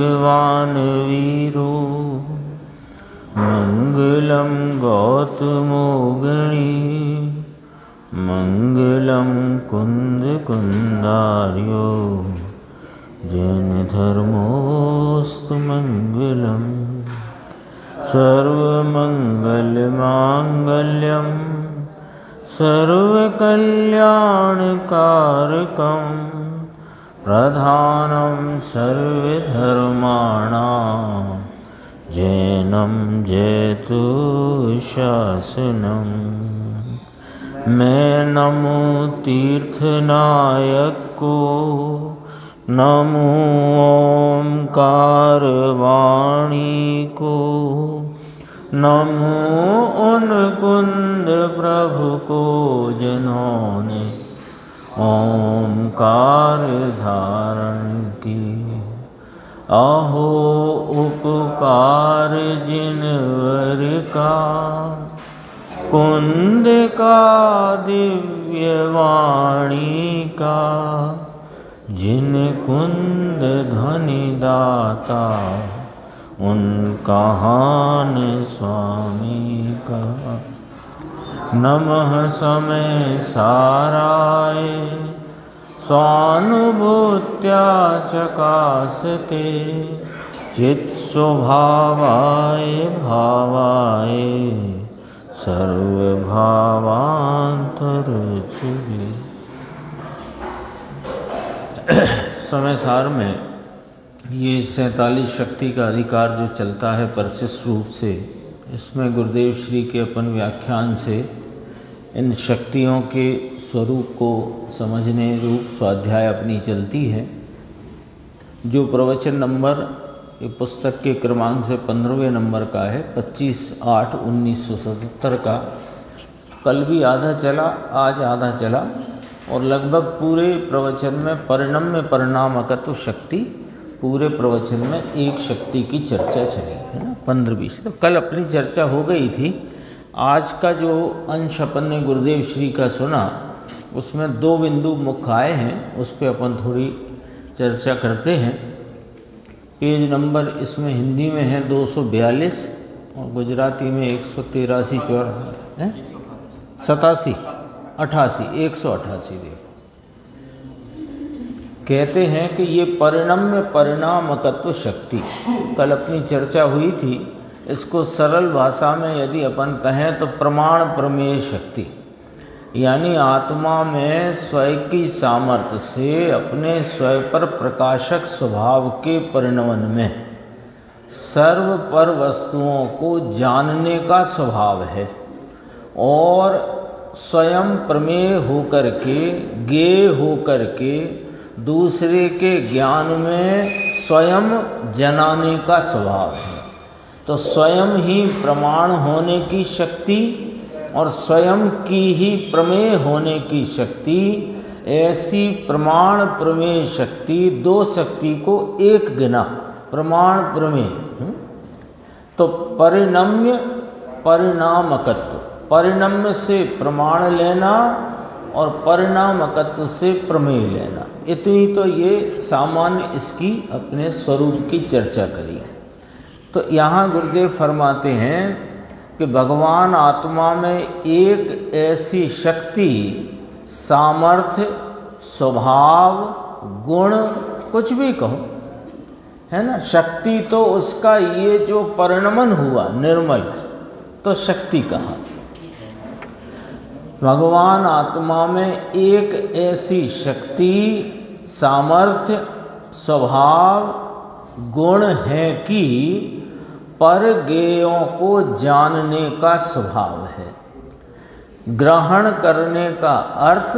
भगवान वीरो मंगलम गौतमोगणी मंगलम कुंद कुंदार्यो जैन धर्मोस्तु मंगलम सर्वमंगलमांगल्यम सर्वकल्याणकारकं प्रधानं सर्वधर्माणां जैनं जयतु शासनं। मैं नमो तीर्थनायक को नमो ओंकार वाणी को नमो उन कुंद प्रभु को जिन्होंने ओंकार धारण की। अहो उपकार जिनवर का कुंद का दिव्य वाणी का जिन कुंद ध्वनि दाता उनका हान स्वामी का। नमः समय साराय स्वानुभूत्या चकासते चित् स्वभावाय भावाय सर्वभावांतर छुबे। समय सार में ये 47 शक्ति का अधिकार जो चलता है परिशिष्ट रूप से, इसमें गुरुदेव श्री के अपन व्याख्यान से इन शक्तियों के स्वरूप को समझने रूप स्वाध्याय अपनी चलती है। जो प्रवचन नंबर ये पुस्तक के क्रमांक से 15वें नंबर का है, 25/8/1977 का। कल भी आधा चला, आज आधा चला और लगभग पूरे प्रवचन में परिणम्य परिणामकत्व शक्ति, पूरे प्रवचन में एक शक्ति की चर्चा चली है ना, 15-20। तो कल अपनी चर्चा हो गई थी। आज का जो अंश अपन ने गुरुदेव श्री का सुना उसमें 2 बिंदु मुख्य आए हैं, उस पर अपन थोड़ी चर्चा करते हैं। पेज नंबर इसमें हिंदी में है 242 और गुजराती में 183 87 88 188। देखो कहते हैं कि ये परिणम्य परिणामकत्व शक्ति, कल अपनी चर्चा हुई थी। इसको सरल भाषा में यदि अपन कहें तो प्रमाण प्रमेय शक्ति, यानी आत्मा में स्वयं की सामर्थ्य से अपने स्वयं पर प्रकाशक स्वभाव के परिणमन में सर्व पर वस्तुओं को जानने का स्वभाव है और स्वयं प्रमेय होकर के, ज्ञेय होकर के दूसरे के ज्ञान में स्वयं जनाने का स्वभाव है। तो स्वयं ही प्रमाण होने की शक्ति और स्वयं की ही प्रमेय होने की शक्ति, ऐसी प्रमाण प्रमेय शक्ति, 2 शक्ति को एक गिना, प्रमाण प्रमेय। तो परिणम्य परिणामकत्व, परिणम्य से प्रमाण लेना और परिणामकत्व से प्रमेय लेना, इतनी तो ये सामान्य इसकी अपने स्वरूप की चर्चा करी। तो यहाँ गुरुदेव फरमाते हैं कि भगवान आत्मा में एक ऐसी शक्ति, सामर्थ्य, स्वभाव, गुण, कुछ भी कहो, है ना, शक्ति तो उसका ये जो परिणमन हुआ निर्मल, तो शक्ति कहा। भगवान आत्मा में एक ऐसी शक्ति, सामर्थ्य, स्वभाव, गुण है कि परगेयों को जानने का स्वभाव है। ग्रहण करने का अर्थ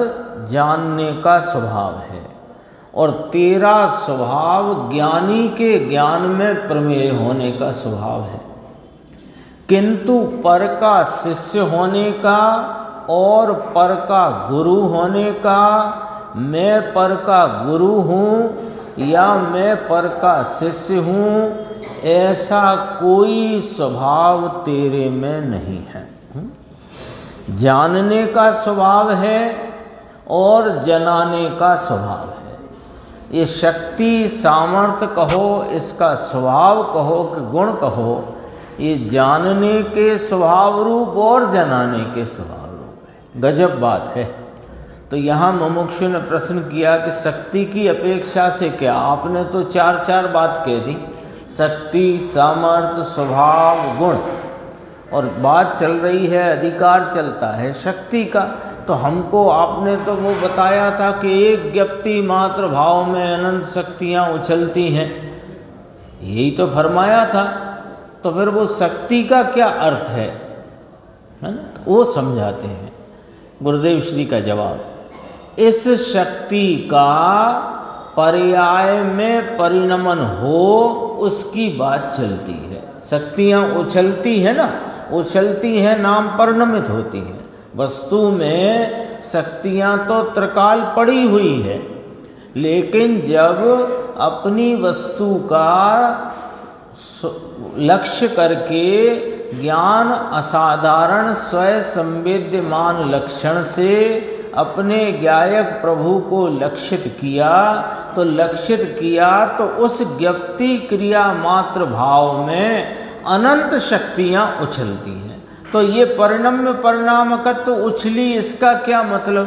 जानने का स्वभाव है और तेरा स्वभाव ज्ञानी के ज्ञान में प्रमेय होने का स्वभाव है। किंतु पर का शिष्य होने का और पर का गुरु होने का, मैं पर का गुरु हूँ या मैं पर का शिष्य हूँ, ऐसा कोई स्वभाव तेरे में नहीं है। जानने का स्वभाव है और जनाने का स्वभाव है। ये शक्ति सामर्थ्य कहो, इसका स्वभाव कहो कि गुण कहो, ये जानने के स्वभाव रूप और जनाने के स्वभाव रूप है। गजब बात है। तो यहाँ मुमुक्षु ने प्रश्न किया कि शक्ति की अपेक्षा से क्या? आपने तो चार चार बात कह दी, शक्ति, सामर्थ्य, स्वभाव, गुण, और बात चल रही है, अधिकार चलता है शक्ति का। तो हमको आपने तो वो बताया था कि एक ज्ञप्ति मात्र भाव में अनंत शक्तियाँ उछलती हैं, यही तो फरमाया था। तो फिर वो शक्ति का क्या अर्थ है ना? तो वो समझाते हैं गुरुदेव श्री का जवाब। इस शक्ति का पर्याय में परिणमन हो, उसकी बात चलती है। शक्तियाँ उछलती है ना, उछलती है नाम परिणमित होती है। वस्तु में शक्तियाँ तो त्रिकाल पड़ी हुई है, लेकिन जब अपनी वस्तु का लक्ष्य करके ज्ञान असाधारण स्वयं संवेद्यमान लक्षण से अपने ज्ञायक प्रभु को लक्षित किया, तो उस ज्ञप्ति क्रिया मात्र भाव में अनंत शक्तियाँ उछलती हैं। तो ये परिणम्य परिणामकत्व उछली, इसका क्या मतलब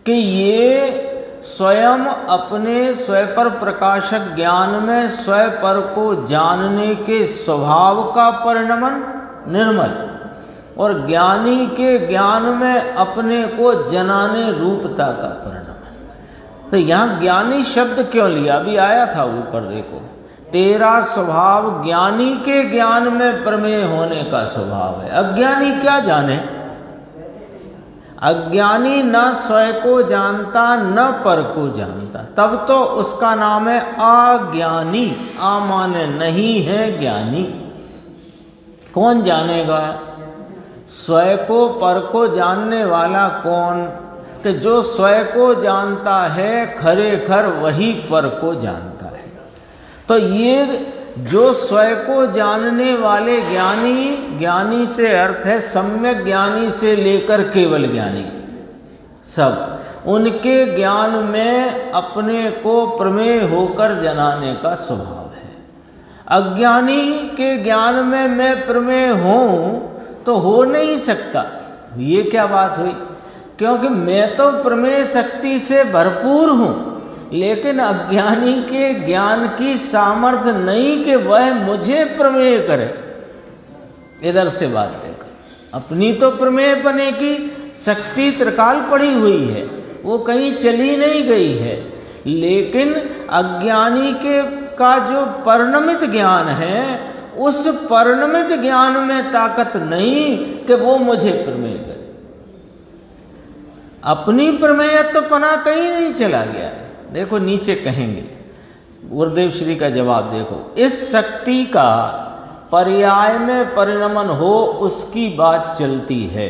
कि ये स्वयं अपने स्वपर प्रकाशक ज्ञान में स्वपर को जानने के स्वभाव का परिणमन निर्मल, और ज्ञानी के ज्ञान में अपने को जनाने रूपता का परिणमन। तो यहाँ ज्ञानी शब्द क्यों लिया? अभी आया था ऊपर, देखो, तेरा स्वभाव ज्ञानी के ज्ञान में प्रमेय होने का स्वभाव है। अज्ञानी क्या जाने? अज्ञानी न स्वयं को जानता न पर को जानता, तब तो उसका नाम है अज्ञानी। आ माने नहीं है ज्ञानी। कौन जानेगा? स्वयं को पर को जानने वाला कौन? कि जो स्वयं को जानता है खरे खर वही पर को जानता है। तो ये जो स्वयं को जानने वाले ज्ञानी, ज्ञानी से अर्थ है सम्यक ज्ञानी से लेकर केवल ज्ञानी, सब उनके ज्ञान में अपने को प्रमेय होकर जनाने का स्वभाव है। अज्ञानी के ज्ञान में मैं प्रमेय हूँ तो हो नहीं सकता। ये क्या बात हुई? क्योंकि मैं तो प्रमेय शक्ति से भरपूर हूँ, लेकिन अज्ञानी के ज्ञान की सामर्थ्य नहीं कि वह मुझे प्रमेय करे। इधर से बात देखो, अपनी तो प्रमेय बने की शक्ति त्रिकाल पड़ी हुई है, वो कहीं चली नहीं गई है, लेकिन अज्ञानी के का जो परिणमित ज्ञान है, उस परिणमित ज्ञान में ताकत नहीं कि वो मुझे प्रमेय करे। अपनी प्रमेयत्वपना कहीं नहीं चला गया। देखो नीचे कहेंगे गुरुदेव श्री का जवाब, देखो, इस शक्ति का पर्याय में परिणमन हो, उसकी बात चलती है।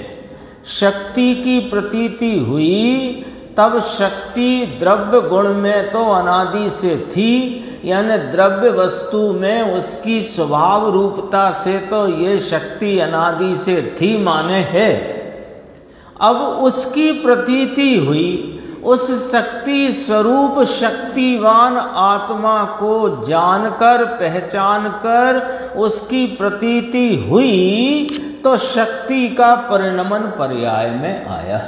शक्ति की प्रतीति हुई तब शक्ति द्रव्य गुण में तो अनादि से थी, यानी द्रव्य वस्तु में उसकी स्वभाव रूपता से तो ये शक्ति अनादि से थी माने है। अब उसकी प्रतीति हुई, उस शक्ति स्वरूप शक्तिवान आत्मा को जानकर पहचान कर उसकी प्रतीति हुई, तो शक्ति का परिणमन पर्याय में आया।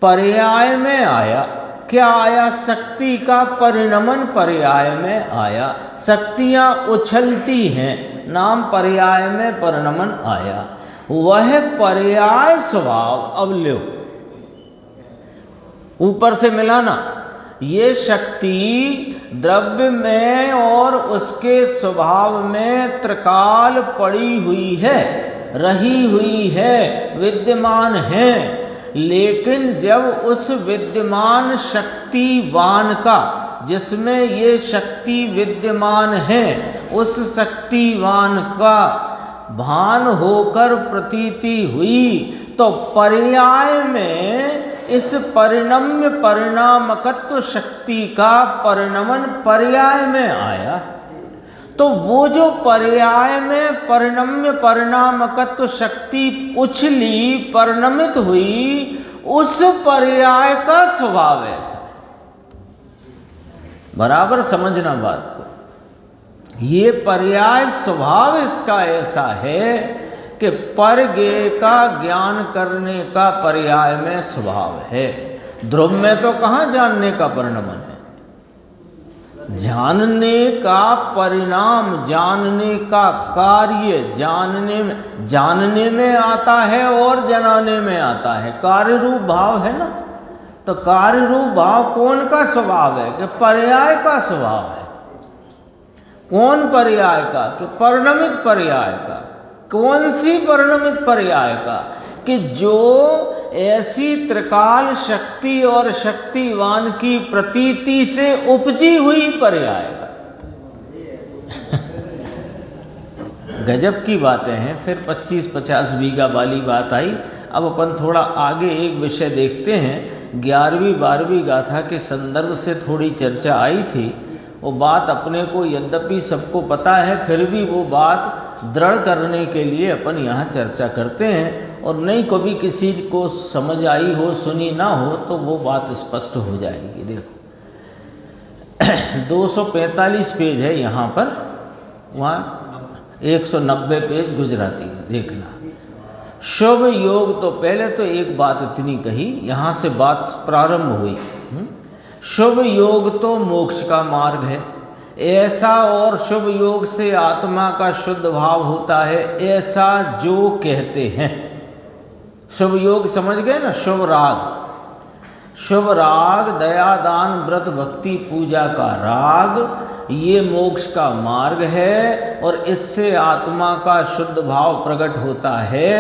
पर्याय में आया क्या आया? शक्ति का परिणमन पर्याय में आया। शक्तियां उछलती हैं, नाम पर्याय में परिणमन आया। वह पर्याय स्वभाव, अब लो ऊपर से मिलाना, ये शक्ति द्रव्य में और उसके स्वभाव में त्रिकाल पड़ी हुई है, रही हुई है, विद्यमान है। लेकिन जब उस विद्यमान शक्तिवान का, जिसमें ये शक्ति विद्यमान है, उस शक्तिवान का भान होकर प्रतीति हुई, तो पर्याय में इस परिणम्य परिणामकत्व शक्ति का परिणमन पर्याय में आया। तो वो जो पर्याय में परिणम्य परिणामकत्व शक्ति उछली, परिणमित हुई, उस पर्याय का स्वभाव ऐसा। बराबर समझना बात को। ये पर्याय स्वभाव इसका ऐसा है कि पर ज्ञेय का ज्ञान करने का पर्याय में स्वभाव है। ध्रुव में तो कहाँ जानने का परिणमन है, जानने का परिणाम, जानने का कार्य जानने में आता है और जनाने में आता है। कार्य रूप भाव है ना, तो कार्य रूप भाव कौन का स्वभाव है कि पर्याय का स्वभाव है। कौन पर्याय का कि परिणमित पर्याय का। कौन सी परिणमित पर्याय का कि जो ऐसी त्रिकाल शक्ति और शक्तिवान की प्रतीति से उपजी हुई पर्याय का। गजब की बातें हैं। फिर 25-50 बीघा वाली बात आई। अब अपन थोड़ा आगे एक विषय देखते हैं। 11वीं 12वीं गाथा के संदर्भ से थोड़ी चर्चा आई थी। वो बात अपने को यद्यपि सबको पता है, फिर भी वो बात दृढ़ करने के लिए अपन यहाँ चर्चा करते हैं। और नहीं कभी किसी को समझ आई हो, सुनी ना हो, तो वो बात स्पष्ट हो जाएगी। देखो 245 पेज है यहाँ पर, वहाँ 190 पेज गुजराती में देखना। शुभ योग, तो पहले तो एक बात इतनी कही, यहाँ से बात प्रारंभ हुई। शुभ योग तो मोक्ष का मार्ग है ऐसा, और शुभ योग से आत्मा का शुद्ध भाव होता है ऐसा जो कहते हैं। शुभ योग समझ गए ना, शुभ राग। शुभ राग दया दान व्रत भक्ति पूजा का राग, ये मोक्ष का मार्ग है और इससे आत्मा का शुद्ध भाव प्रकट होता है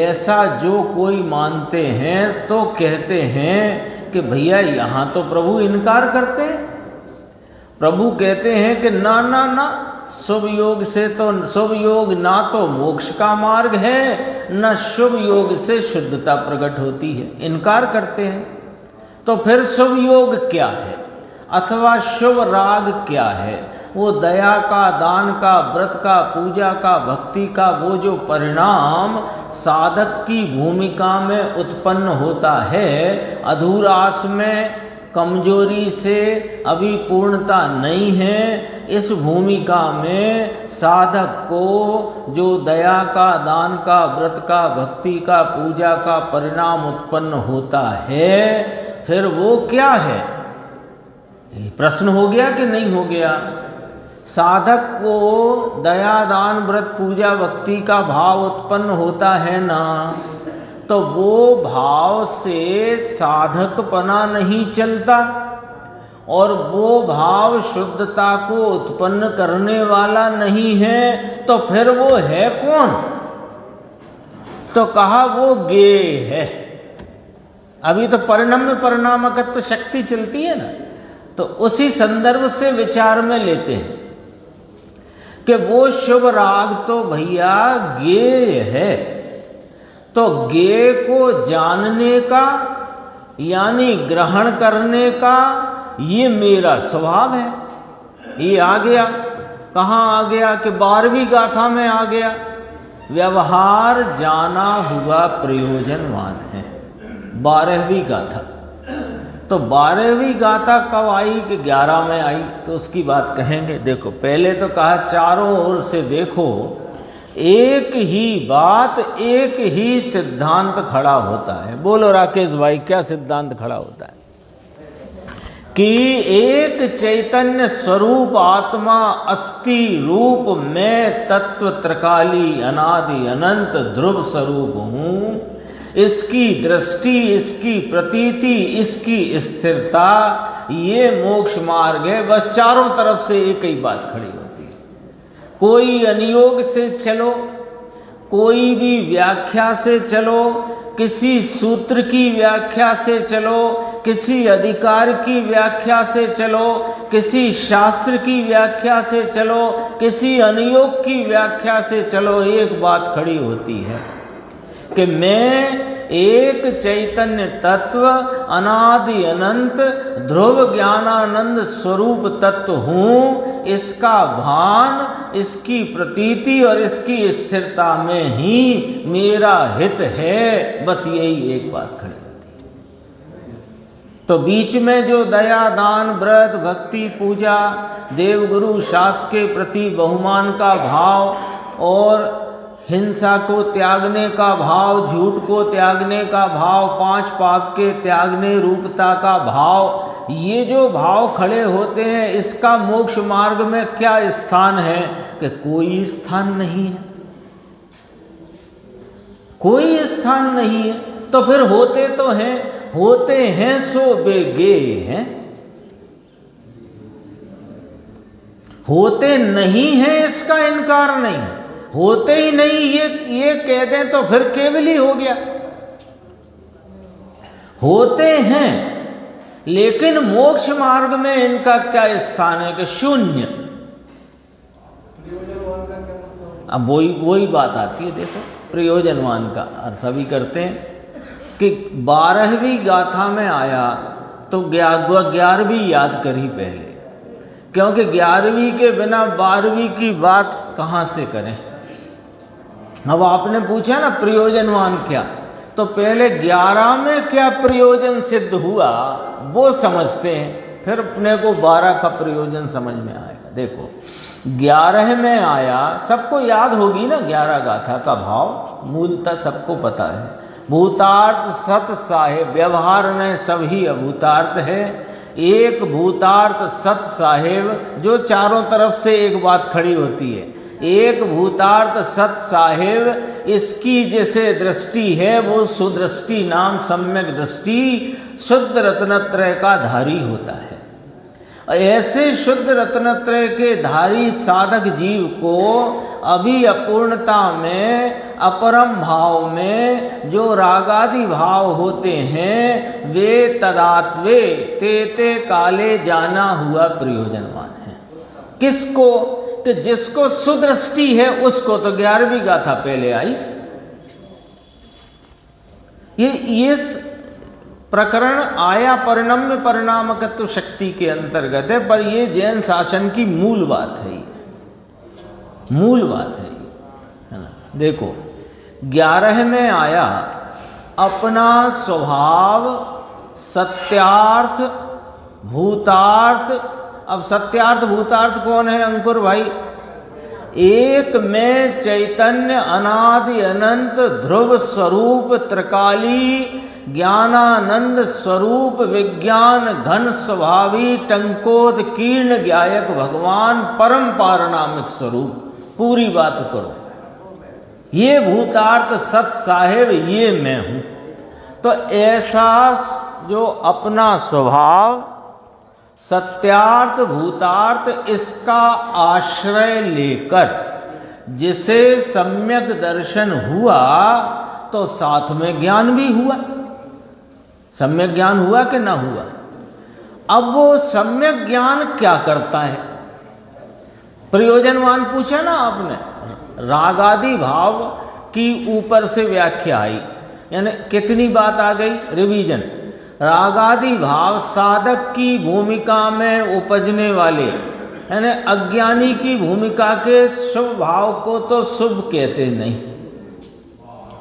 ऐसा जो कोई मानते हैं तो कहते हैं कि भैया यहाँ तो प्रभु इनकार करते हैं। प्रभु कहते हैं कि ना ना ना, शुभ योग से तो, शुभ योग ना तो मोक्ष का मार्ग है, न शुभ योग से शुद्धता प्रकट होती है। इनकार करते हैं। तो फिर शुभ योग क्या है अथवा शुभ राग क्या है? वो दया का, दान का, व्रत का, पूजा का, भक्ति का वो जो परिणाम साधक की भूमिका में उत्पन्न होता है, अधूरास में, कमजोरी से, अभी पूर्णता नहीं है, इस भूमिका में साधक को जो दया का, दान का, व्रत का, भक्ति का, पूजा का परिणाम उत्पन्न होता है, फिर वो क्या है? प्रश्न हो गया कि नहीं हो गया? साधक को दया दान व्रत पूजा भक्ति का भाव उत्पन्न होता है ना, तो वो भाव से साधकपना नहीं चलता और वो भाव शुद्धता को उत्पन्न करने वाला नहीं है, तो फिर वो है कौन? तो कहा वो ज्ञेय है। अभी तो परिणम्य परिणामकत्व शक्ति चलती है ना, तो उसी संदर्भ से विचार में लेते हैं कि वो शुभ राग तो भैया ज्ञेय है। तो ज्ञेय को जानने का यानी ग्रहण करने का ये मेरा स्वभाव है। ये आ गया, कहाँ आ गया कि 12वीं गाथा में आ गया। व्यवहार जाना हुआ प्रयोजनवान है, 12वीं गाथा। तो 12वीं गाथा कब आई कि 11 में आई, तो उसकी बात कहेंगे। देखो पहले तो कहा चारों ओर से देखो, एक ही बात, एक ही सिद्धांत खड़ा होता है। बोलो राकेश भाई, क्या सिद्धांत खड़ा होता है? कि एक चैतन्य स्वरूप आत्मा अस्ति रूप में तत्व त्रिकाली अनादि अनंत ध्रुव स्वरूप हूँ। इसकी दृष्टि, इसकी प्रतीति, इसकी स्थिरता, ये मोक्ष मार्ग है। बस चारों तरफ से एक ही बात खड़ी होती है। कोई अनियोग से चलो, कोई भी व्याख्या से चलो, किसी सूत्र की व्याख्या से चलो, किसी अधिकार की व्याख्या से चलो, किसी शास्त्र की व्याख्या से चलो, किसी अनियोग की व्याख्या से चलो, एक बात खड़ी होती है कि मैं एक चैतन्य तत्व अनादि अनंत ध्रुव ज्ञानानंद स्वरूप तत्व हूँ। इसका भान, इसकी प्रतीति और इसकी स्थिरता में ही मेरा हित है। बस यही एक बात खड़ी होती है। तो बीच में जो दया, दान, व्रत, भक्ति, पूजा, देवगुरु शास्त्र के प्रति बहुमान का भाव और हिंसा को त्यागने का भाव, झूठ को त्यागने का भाव, 5 पाप के त्यागने रूपता का भाव, ये जो भाव खड़े होते हैं, इसका मोक्ष मार्ग में क्या स्थान है? कि कोई स्थान नहीं है, कोई स्थान नहीं है। तो फिर होते तो हैं, होते हैं सो बेगे हैं, होते नहीं है इसका इनकार नहीं है, होते ही नहीं ये कह दें तो फिर केवल ही हो गया। होते हैं लेकिन मोक्ष मार्ग में इनका क्या स्थान है? कि शून्य। अब वही बात आती है, देखो प्रयोजनवान का अर्थ अभी करते हैं कि 12वीं गाथा में आया तो 11वीं याद करी पहले, क्योंकि 11वीं के बिना 12वीं की बात कहां से करें। अब आपने पूछा ना प्रयोजनवान क्या, तो पहले 11 में क्या प्रयोजन सिद्ध हुआ वो समझते हैं, फिर अपने को 12 का प्रयोजन समझ में आएगा। देखो 11 में आया, सबको याद होगी ना 11 गाथा का भाव, मूलतः सबको पता है। भूतार्थ सत साहेब, व्यवहार में सभी अभूतार्थ है। एक भूतार्थ सत साहेब, जो चारों तरफ से एक बात खड़ी होती है, एक भूतार्थ सत साहेब, इसकी जैसे दृष्टि है वो सुदृष्टि नाम सम्यक दृष्टि शुद्ध रत्नत्रय का धारी होता है। ऐसे शुद्ध रत्नत्रय के धारी साधक जीव को अभी अपूर्णता में, अपरम भाव में जो रागादि भाव होते हैं, वे तदात्वे तेते काले जाना हुआ प्रयोजनवान है। किसको? कि जिसको सुदृष्टि है उसको। तो 11वीं गाथा पहले आई। ये प्रकरण आया परिणम्य परिणामकत्व शक्ति के अंतर्गत है, पर ये जैन शासन की मूल बात है, मूल बात है ना। देखो 11 में आया अपना स्वभाव सत्यार्थ भूतार्थ। अब सत्यार्थ भूतार्थ कौन है अंकुर भाई? एक में चैतन्य अनादि अनंत ध्रुव स्वरूप त्रिकाली ज्ञानानंद स्वरूप विज्ञान घन स्वभावी टंकोद कीर्ण ज्ञायक भगवान परम पारनामिक स्वरूप। पूरी बात करो, ये भूतार्थ सत साहेब ये मैं हूं। तो ऐसा जो अपना स्वभाव सत्यार्थ भूतार्थ इसका आश्रय लेकर जिसे सम्यक दर्शन हुआ, तो साथ में ज्ञान भी हुआ। सम्यक ज्ञान हुआ कि ना हुआ? अब वो सम्यक ज्ञान क्या करता है? प्रयोजनवान पूछा ना आपने, रागादि भाव की ऊपर से व्याख्या आई, यानी कितनी बात आ गई? रिवीजन। रागादि भाव साधक की भूमिका में उपजने वाले, यानी अज्ञानी की भूमिका के शुभ भाव को तो शुभ कहते नहीं।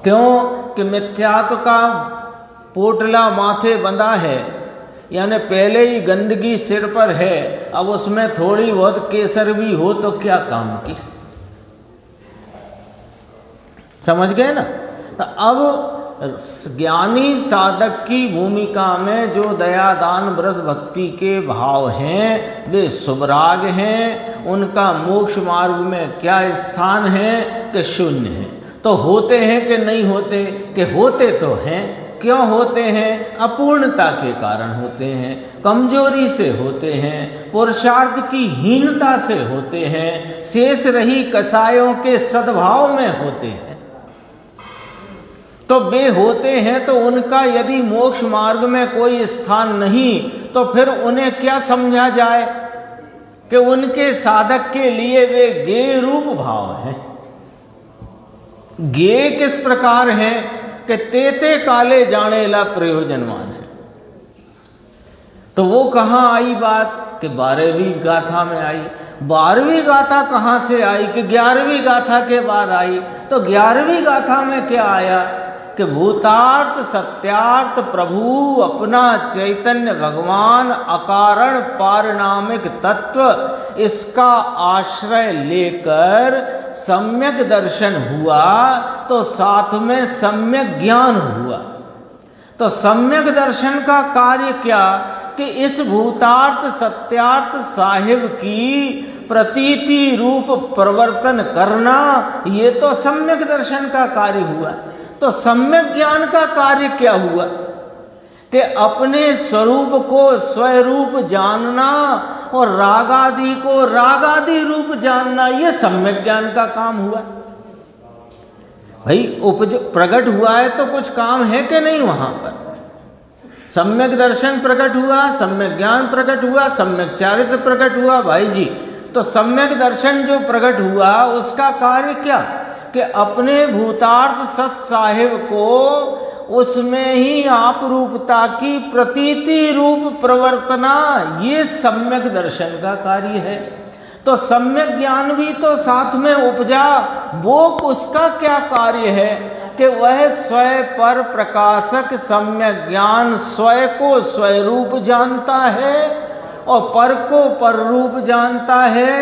क्यों? कि मिथ्यात्व का पोटला माथे बंधा है, यानी पहले ही गंदगी सिर पर है, अब उसमें थोड़ी बहुत केसर भी हो तो क्या काम की। समझ गए ना? तो अब ज्ञानी साधक की भूमिका में जो दया दान व्रत भक्ति के भाव हैं वे शुभराग हैं। उनका मोक्ष मार्ग में क्या स्थान है? कि शून्य है। तो होते हैं कि नहीं होते? कि होते तो हैं। क्यों होते हैं? अपूर्णता के कारण होते हैं, कमजोरी से होते हैं, पुरुषार्थ की हीनता से होते हैं, शेष रही कसायों के सद्भाव में होते हैं। तो वे होते हैं तो उनका यदि मोक्ष मार्ग में कोई स्थान नहीं, तो फिर उन्हें क्या समझा जाए? कि उनके साधक के लिए वे गेय रूप भाव हैं। गेय किस प्रकार हैं? कि तेते काले जाने ला प्रयोजनवान है। तो वो कहां आई बात? कि 12वीं गाथा में आई। 12वीं गाथा कहां से आई? कि 11वीं गाथा के बाद आई। तो 11वीं गाथा में क्या आया? कि भूतार्थ सत्यार्थ प्रभु अपना चैतन्य भगवान अकारण पारिणामिक तत्व, इसका आश्रय लेकर सम्यक दर्शन हुआ तो साथ में सम्यक ज्ञान हुआ। तो सम्यक दर्शन का कार्य क्या कि इस भूतार्थ सत्यार्थ साहिब की प्रतीति रूप प्रवर्तन करना, ये तो सम्यक दर्शन का कार्य हुआ। तो सम्यक ज्ञान का कार्य क्या हुआ कि अपने स्वरूप को स्वरूप जानना और रागादि को रागादि रूप जानना, ये सम्यक ज्ञान का काम हुआ। भाई उपज प्रकट हुआ है तो कुछ काम है कि नहीं वहां पर? सम्यक दर्शन प्रकट हुआ, सम्यक ज्ञान प्रकट हुआ, सम्यक चारित्र प्रकट हुआ। भाई जी, तो सम्यक दर्शन जो प्रकट हुआ उसका कार्य क्या कि अपने भूतार्थ सत साहिब को उसमें ही आप रूपता की प्रतीति रूप प्रवर्तना, ये सम्यक दर्शन का कार्य है। तो सम्यक ज्ञान भी तो साथ में उपजा, वो उसका क्या कार्य है कि वह स्वयं पर प्रकाशक सम्यक ज्ञान स्वयं को स्वरूप जानता है और पर को पर रूप जानता है।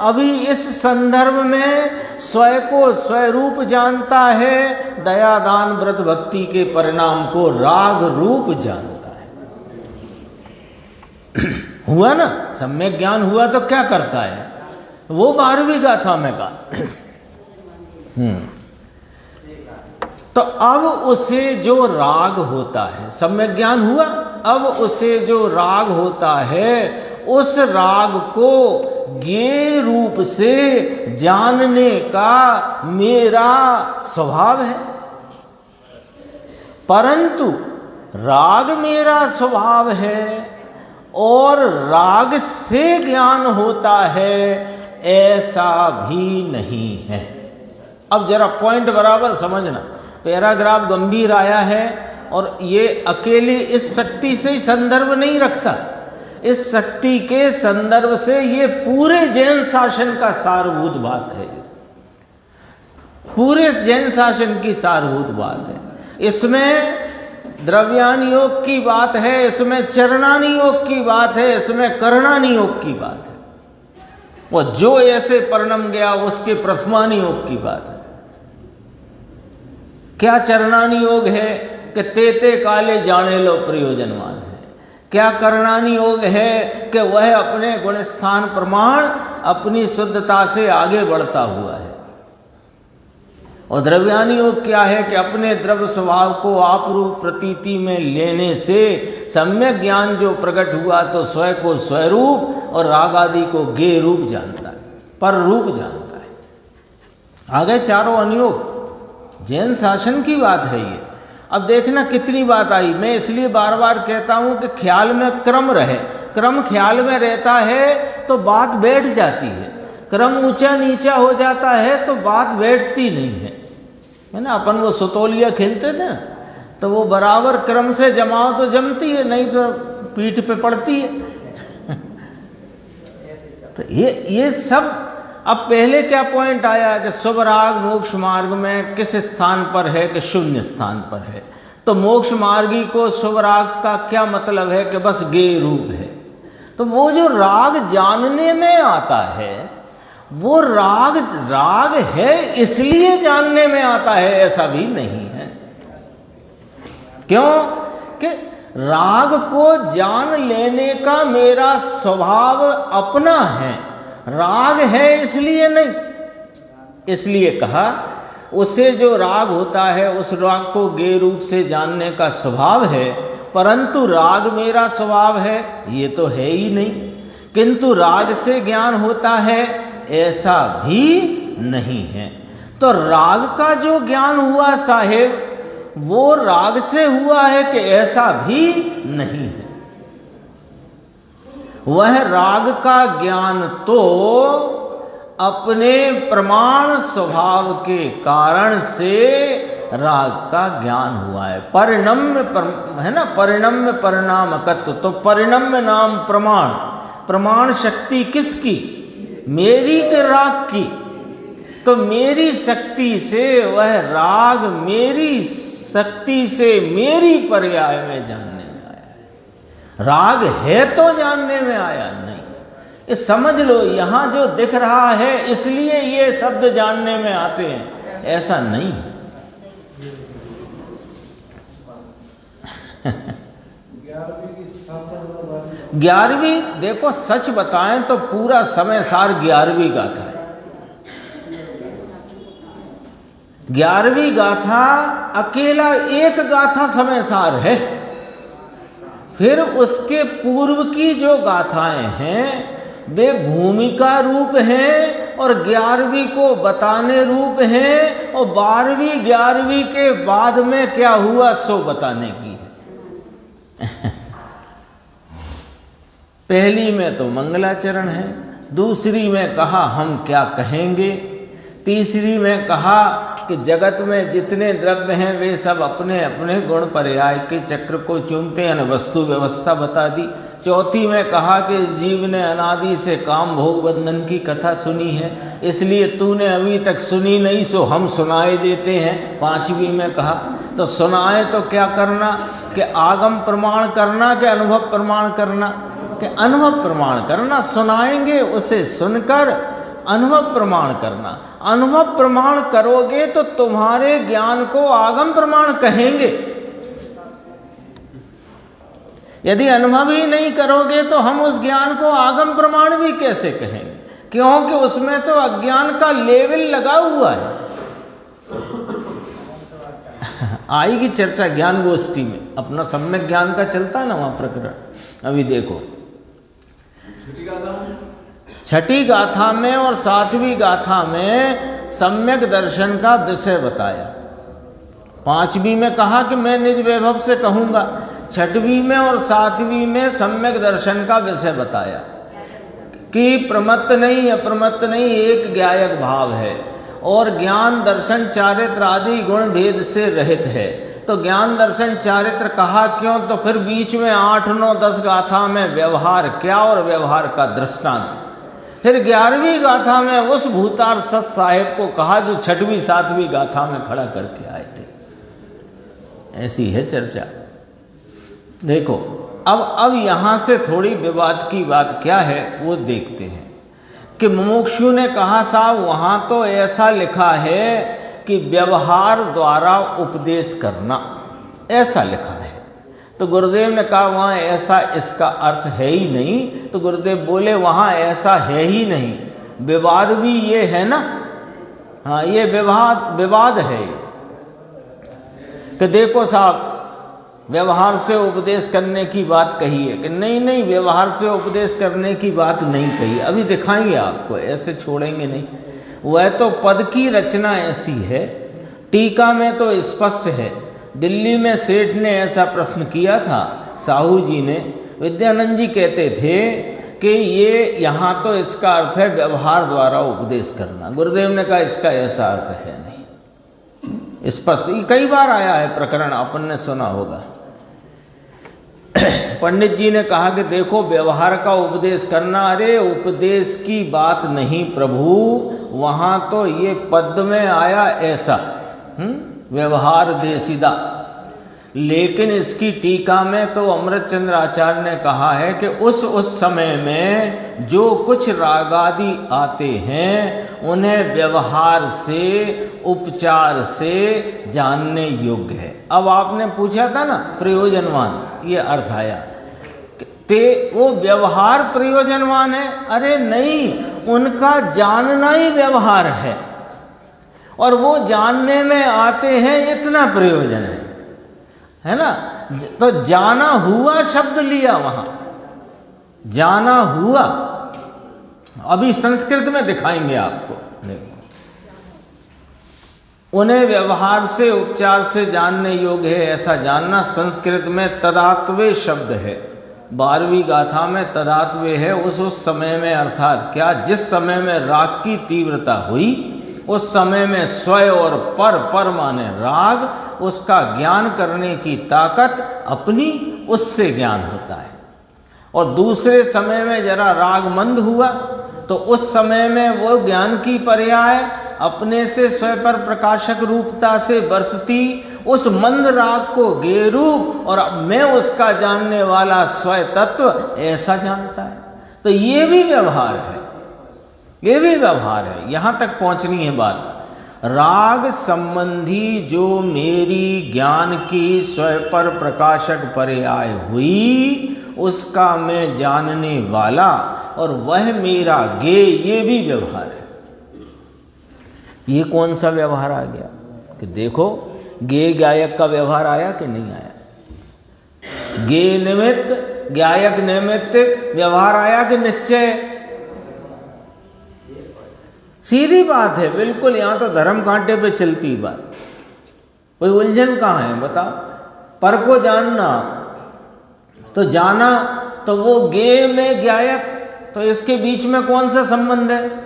अभी इस संदर्भ में स्वयं को स्वरूप जानता है, दया दान व्रत भक्ति के परिणाम को राग रूप जानता है। हुआ ना, सम्यक ज्ञान हुआ तो क्या करता है वो 12वीं गाथा में कहा। तो अब उसे जो राग होता है, सम्यक ज्ञान हुआ, अब उसे जो राग होता है उस राग को ज्ञेय रूप से जानने का मेरा स्वभाव है। परंतु राग मेरा स्वभाव है और राग से ज्ञान होता है, ऐसा भी नहीं है। अब जरा पॉइंट बराबर समझना, पैराग्राफ गंभीर आया है और ये अकेले इस शक्ति से ही संदर्भ नहीं रखता, इस शक्ति के संदर्भ से ये पूरे जैन शासन का सारभूत बात है, पूरे जैन शासन की सारभूत बात है। इसमें द्रव्यान योग की बात है, इसमें चरणानी योग की बात है, इसमें करणानी योग की बात है। वो जो ऐसे परिणम गया उसके प्रथमानी योग की बात है। क्या चरणानी योग है कि तेते काले जाने लो प्रयोजनवान है। क्या करणानी योग है कि वह अपने गुण स्थान प्रमाण अपनी शुद्धता से आगे बढ़ता हुआ है। और द्रव्यानी योग क्या है कि अपने द्रव्य स्वभाव को आप रूप प्रतीति में लेने से सम्यक ज्ञान जो प्रकट हुआ तो स्वयं को स्वरूप और राग आदि को गे रूप जानता है, पर रूप जानता है। आगे चारों अनुयोग जैन शासन की बात है ये। अब देखना कितनी बात आई। मैं इसलिए बार बार कहता हूं कि ख्याल में क्रम रहे, क्रम ख्याल में रहता है तो बात बैठ जाती है, क्रम ऊंचा नीचा हो जाता है तो बात बैठती नहीं है ना। अपन वो सुतोलिया खेलते थे ना, तो वो बराबर क्रम से जमाओ तो जमती है, नहीं तो पीठ पे पड़ती है। तो ये सब। अब पहले क्या पॉइंट आया कि शुभ राग मोक्ष मार्ग में किस स्थान पर है कि शून्य स्थान पर है। तो मोक्ष मार्गी को शुभ राग का क्या मतलब है कि बस गे रूप है। तो वो जो राग जानने में आता है वो राग है इसलिए जानने में आता है, ऐसा भी नहीं है। क्यों कि राग को जान लेने का मेरा स्वभाव अपना है, राग है इसलिए नहीं। इसलिए कहा उसे जो राग होता है उस राग को गे रूप से जानने का स्वभाव है, परंतु राग मेरा स्वभाव है ये तो है ही नहीं। किंतु राग से ज्ञान होता है ऐसा भी नहीं है। तो राग का जो ज्ञान हुआ साहेब वो राग से हुआ है कि ऐसा भी नहीं है। वह राग का ज्ञान तो अपने प्रमाण स्वभाव के कारण से राग का ज्ञान हुआ है। परिणम्य है ना, परिणम्य परिणामकत्व। तो परिणम्य नाम प्रमाण, प्रमाण शक्ति किसकी? मेरी के राग की। तो मेरी शक्ति से वह राग मेरी शक्ति से मेरी पर्याय में जानने में आया है। राग है तो जानने में आया नहीं। ये समझ लो, यहां जो दिख रहा है इसलिए ये शब्द जानने में आते हैं, ऐसा नहीं। 11वीं देखो, सच बताएं तो पूरा समय सार 11वीं गाथा है। 11वीं गाथा अकेला एक गाथा समय सार है। फिर उसके पूर्व की जो गाथाएं हैं वे भूमिका रूप हैं और 11वीं को बताने रूप हैं, और 12वीं 11वीं के बाद में क्या हुआ सो बताने की है। पहली में तो मंगलाचरण है, दूसरी में कहा हम क्या कहेंगे, तीसरी में कहा कि जगत में जितने द्रव्य हैं वे सब अपने अपने गुण पर्याय के चक्र को चूमते हैं, वस्तु व्यवस्था बता दी। चौथी में कहा कि इस जीव ने अनादि से काम भोग बंधन की कथा सुनी है, इसलिए तूने अभी तक सुनी नहीं सो हम सुनाए देते हैं। 5वीं में कहा तो सुनाए तो क्या करना कि आगम प्रमाण करना कि अनुभव प्रमाण करना, कि अनुभव प्रमाण करना। सुनाएंगे उसे सुनकर अनुभव प्रमाण करना। अनुभव प्रमाण करोगे तो तुम्हारे ज्ञान को आगम प्रमाण कहेंगे। यदि अनुभव ही नहीं करोगे तो हम उस ज्ञान को आगम प्रमाण भी कैसे कहेंगे, क्योंकि उसमें तो अज्ञान का लेवल लगा हुआ है। आएगी चर्चा ज्ञान गोष्ठी में, अपना सम्यक ज्ञान का चलता है ना वहां प्रकरण। अभी देखो छठी गाथा में और 7वीं गाथा में सम्यक दर्शन का विषय बताया। 5वीं में कहा कि मैं निज वैभव से कहूंगा। 6वीं में और 7वीं में सम्यक दर्शन का विषय बताया कि प्रमत्त नहीं अप्रमत्त नहीं एक ज्ञायक भाव है, और ज्ञान दर्शन चारित्र आदि गुण भेद से रहित है। तो ज्ञान दर्शन चारित्र कहा क्यों, तो फिर बीच में 8, 9, 10 गाथा में व्यवहार क्या और व्यवहार का दृष्टांत। फिर 11वीं गाथा में उस भूतार सत साहेब को कहा जो 6वीं 7वीं गाथा में खड़ा करके आए थे। ऐसी है चर्चा। देखो अब यहां से थोड़ी विवाद की बात क्या है वो देखते हैं कि मुमुक्षु ने कहा साहब वहां तो ऐसा लिखा है कि व्यवहार द्वारा उपदेश करना, ऐसा लिखा है। तो गुरुदेव ने कहा वहाँ ऐसा इसका अर्थ है ही नहीं। तो गुरुदेव बोले वहाँ ऐसा है ही नहीं, विवाद भी ये है ना। हाँ, ये विवाद है कि देखो साहब व्यवहार से उपदेश करने की बात कही है कि नहीं व्यवहार से उपदेश करने की बात नहीं कही। अभी दिखाएंगे आपको, ऐसे छोड़ेंगे नहीं। वह तो पद की रचना ऐसी है, टीका में तो स्पष्ट है। दिल्ली में सेठ ने ऐसा प्रश्न किया था, साहू जी ने। विद्यानंद जी कहते थे कि ये यहाँ तो इसका अर्थ है व्यवहार द्वारा उपदेश करना। गुरुदेव ने कहा इसका ऐसा अर्थ है नहीं, स्पष्ट। कई बार आया है प्रकरण, अपन ने सुना होगा। पंडित जी ने कहा कि देखो व्यवहार का उपदेश करना, अरे उपदेश की बात नहीं प्रभु, वहाँ तो ये पद में आया ऐसा व्यवहार देसिदा। लेकिन इसकी टीका में तो अमृतचंद्र आचार्य ने कहा है कि उस समय में जो कुछ रागादि आते हैं उन्हें व्यवहार से उपचार से जानने योग्य है। अब आपने पूछा था ना प्रयोजनवान, ये अर्थ आया ते वो व्यवहार प्रयोजनवान है। अरे नहीं, उनका जानना ही व्यवहार है, और वो जानने में आते हैं इतना प्रयोजन है ना। तो जाना हुआ शब्द लिया वहां, जाना हुआ। अभी संस्कृत में दिखाएंगे आपको। उन्हें व्यवहार से उपचार से जानने योग्य है, ऐसा जानना संस्कृत में तदात्वे शब्द है। 12वीं गाथा में तदात्वे है उस समय में, अर्थात क्या, जिस समय में राग की तीव्रता हुई उस समय में स्वय और पर माने राग, उसका ज्ञान करने की ताकत अपनी, उससे ज्ञान होता है। और दूसरे समय में जरा राग मंद हुआ तो उस समय में वो ज्ञान की पर्याय अपने से स्वयं पर प्रकाशक रूपता से बरतती उस मंद राग को गे रूप और मैं उसका जानने वाला स्वय तत्व ऐसा जानता है। तो ये भी व्यवहार है, ये भी व्यवहार है। यहां तक पहुंचनी है बात। राग संबंधी जो मेरी ज्ञान की स्वयं पर प्रकाशक पर्याय हुई, उसका मैं जानने वाला और वह मेरा गे, ये भी व्यवहार है। ये कौन सा व्यवहार आ गया कि देखो गे गायक का व्यवहार आया कि नहीं आया? गे निमित्त गायक नैमित्तिक व्यवहार आया कि निश्चय? सीधी बात है बिल्कुल। यहां तो धर्म कांटे पे चलती बात, कोई उलझन कहां है बताओ? पर को जानना तो जाना, तो वो गे में गायक, तो इसके बीच में कौन सा संबंध है?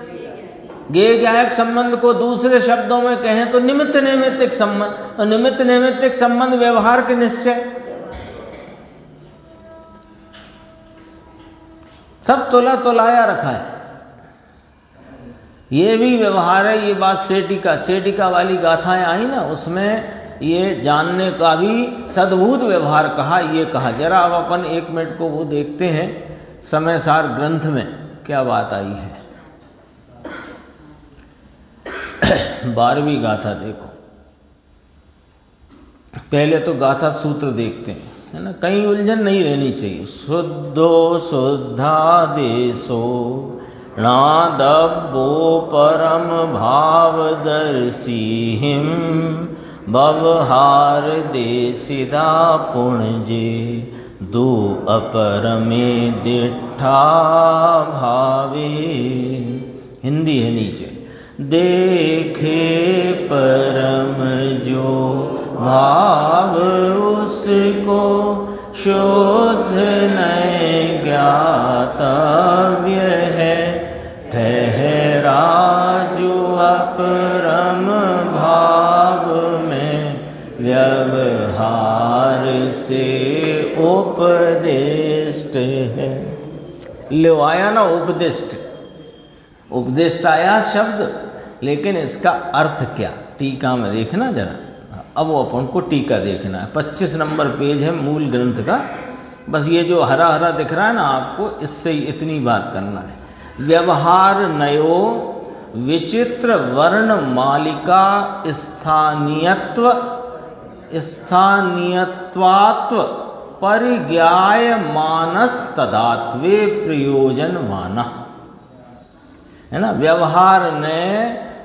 गे गायक संबंध को दूसरे शब्दों में कहें तो निमित्त नैमित्तिक संबंध। तो निमित्त नैमित्तिक संबंध व्यवहार के निश्चय, सब तुला तुलाया रखा है। ये भी व्यवहार है। ये बात सेटिका वाली गाथाएं आई ना, उसमें ये जानने का भी सद्भूत व्यवहार कहा। ये कहा जरा अब अपन 1 मिनट को वो देखते हैं समय सार ग्रंथ में क्या बात आई है। 12वीं गाथा देखो। पहले तो गाथा सूत्र देखते हैं, है ना, कहीं उलझन नहीं रहनी चाहिए। शुद्धो शुद्धा देशो नादब्बो परम भावदर्शिहिं बवहार देशिदा पुण्जे दो अपरमे दिठा भावे। हिंदी है नीचे। देखे परम जो भाव उसको शुद्ध नय ज्ञातव्य है। ठहरा जो अपरम भाव में व्यवहार से उपदिष्ट है। ले आया ना उपदिष्ट, उपदिष्ट आया शब्द, लेकिन इसका अर्थ क्या? टीका में देखना जरा। अब वो अपन को टीका देखना है। 25 नंबर पेज है मूल ग्रंथ का। बस ये जो हरा हरा दिख रहा है ना आपको, इससे इतनी बात करना है। व्यवहार नयो विचित्र वर्ण मालिका स्थानीयत्व स्थानीयत्वात्व परिज्ञाय मानस तदात्वे प्रयोजन माना, है ना। व्यवहार ने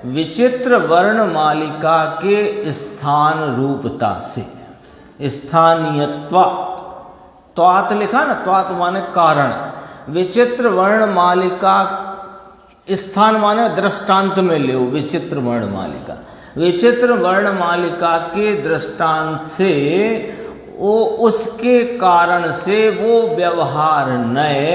विचित्र वर्ण मालिका के स्थान रूपता से, स्थानीयत्वा, त्वात लिखा ना, त्वात माने कारण, विचित्र वर्ण मालिका, स्थान माने दृष्टांत में ले विचित्र वर्ण मालिका, विचित्र वर्ण मालिका के दृष्टांत से वो उसके कारण से वो व्यवहार नए,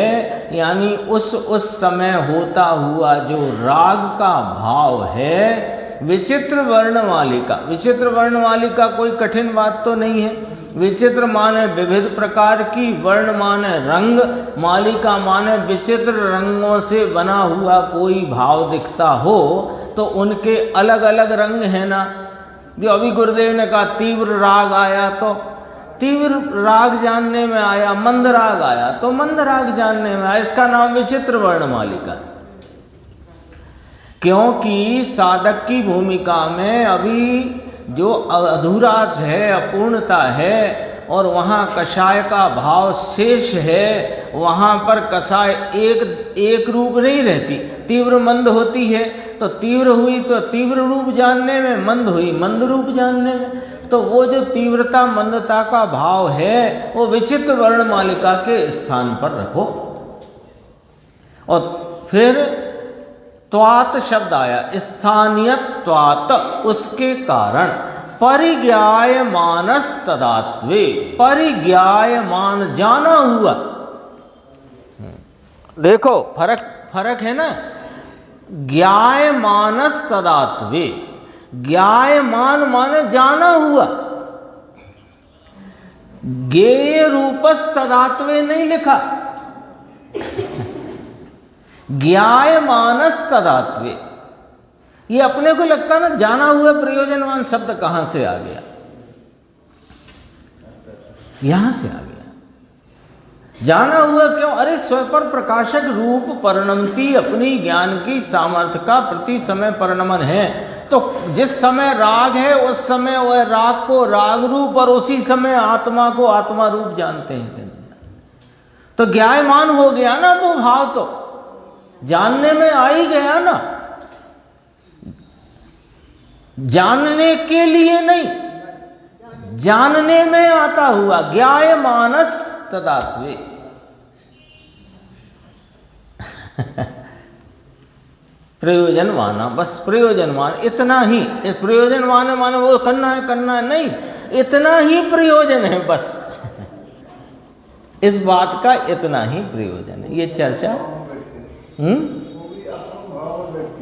यानी उस समय होता हुआ जो राग का भाव है, विचित्र वर्ण मालिका। विचित्र वर्ण मालिका कोई कठिन बात तो नहीं है। विचित्र माने विविध प्रकार की, वर्ण माने रंग, मालिका माने विचित्र रंगों से बना हुआ कोई भाव दिखता हो तो उनके अलग अलग रंग है ना। जो अभी गुरुदेव ने कहा तीव्र राग आया तो तीव्र राग जानने में आया, मंद राग आया तो मंद राग जानने में आया। इसका नाम विचित्र वर्ण मालिका। क्योंकि साधक की भूमिका में अभी जो अधूरास है, अपूर्णता है, और वहाँ कषाय का भाव शेष है, वहाँ पर कषाय एक रूप नहीं रहती, तीव्र मंद होती है। तो तीव्र हुई तो तीव्र रूप जानने में, मंद हुई मंद रूप जानने में। तो वो जो तीव्रता मंदता का भाव है वो विचित्र वर्ण मालिका के स्थान पर रखो। और फिर त्वात शब्द आया, स्थानीय त्वात, उसके कारण। परिज्ञायमानस तदात्वे, परिज्ञायमान जाना हुआ। देखो फर्क है ना। ज्ञायमानस तदात्वे, ज्ञायमान माने जाना हुआ, ज्ञेय रूपस तदात्वे नहीं लिखा, ज्ञायमानस तदात्वे। ये अपने को लगता ना जाना हुआ प्रयोजनवान शब्द कहां से आ गया। यहां से आ गया। जाना हुआ क्यों? अरे स्वपर प्रकाशक रूप परिणमती अपनी ज्ञान की सामर्थ्य का प्रति समय परिणमन है। तो जिस समय राग है उस समय वह राग को राग रूप और उसी समय आत्मा को आत्मा रूप जानते हैं। तो ज्ञायमान हो गया ना वो भाव, तो जानने में आ ही गया ना। जानने के लिए नहीं, जानने में आता हुआ ज्ञायमानस तदात्वे। प्रयोजनवाना, बस प्रयोजनवान, इतना ही। प्रयोजनवान माने वो करना है नहीं, इतना ही प्रयोजन है बस। इस बात का इतना ही प्रयोजन है। ये चर्चा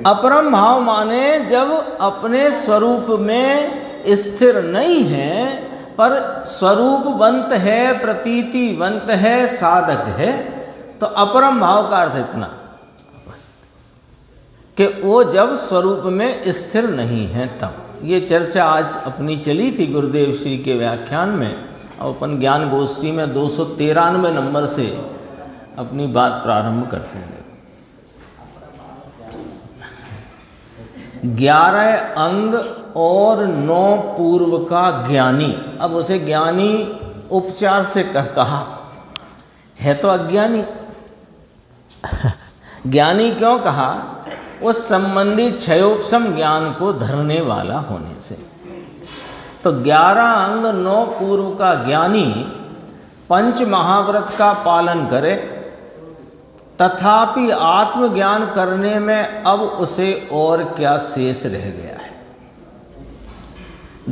अपरम भाव माने जब अपने स्वरूप में स्थिर नहीं है पर स्वरूपवंत है, प्रतीतिवंत है, साधक है, तो अपरम भाव का अर्थ इतना कि वो जब स्वरूप में स्थिर नहीं है तब। ये चर्चा आज अपनी चली थी गुरुदेव श्री के व्याख्यान में। अब अपन ज्ञान गोष्ठी में 293 नंबर से अपनी बात प्रारंभ करते हैं। 11 अंग और 9 पूर्व का ज्ञानी। अब उसे ज्ञानी उपचार से कहा है तो अज्ञानी। ज्ञानी क्यों कहा? उस संबंधी क्षयोपशम ज्ञान को धरने वाला होने से। तो 11 अंग 9 पूर्व का ज्ञानी पंच महाव्रत का पालन करे, तथापि आत्मज्ञान करने में अब उसे और क्या शेष रह गया है?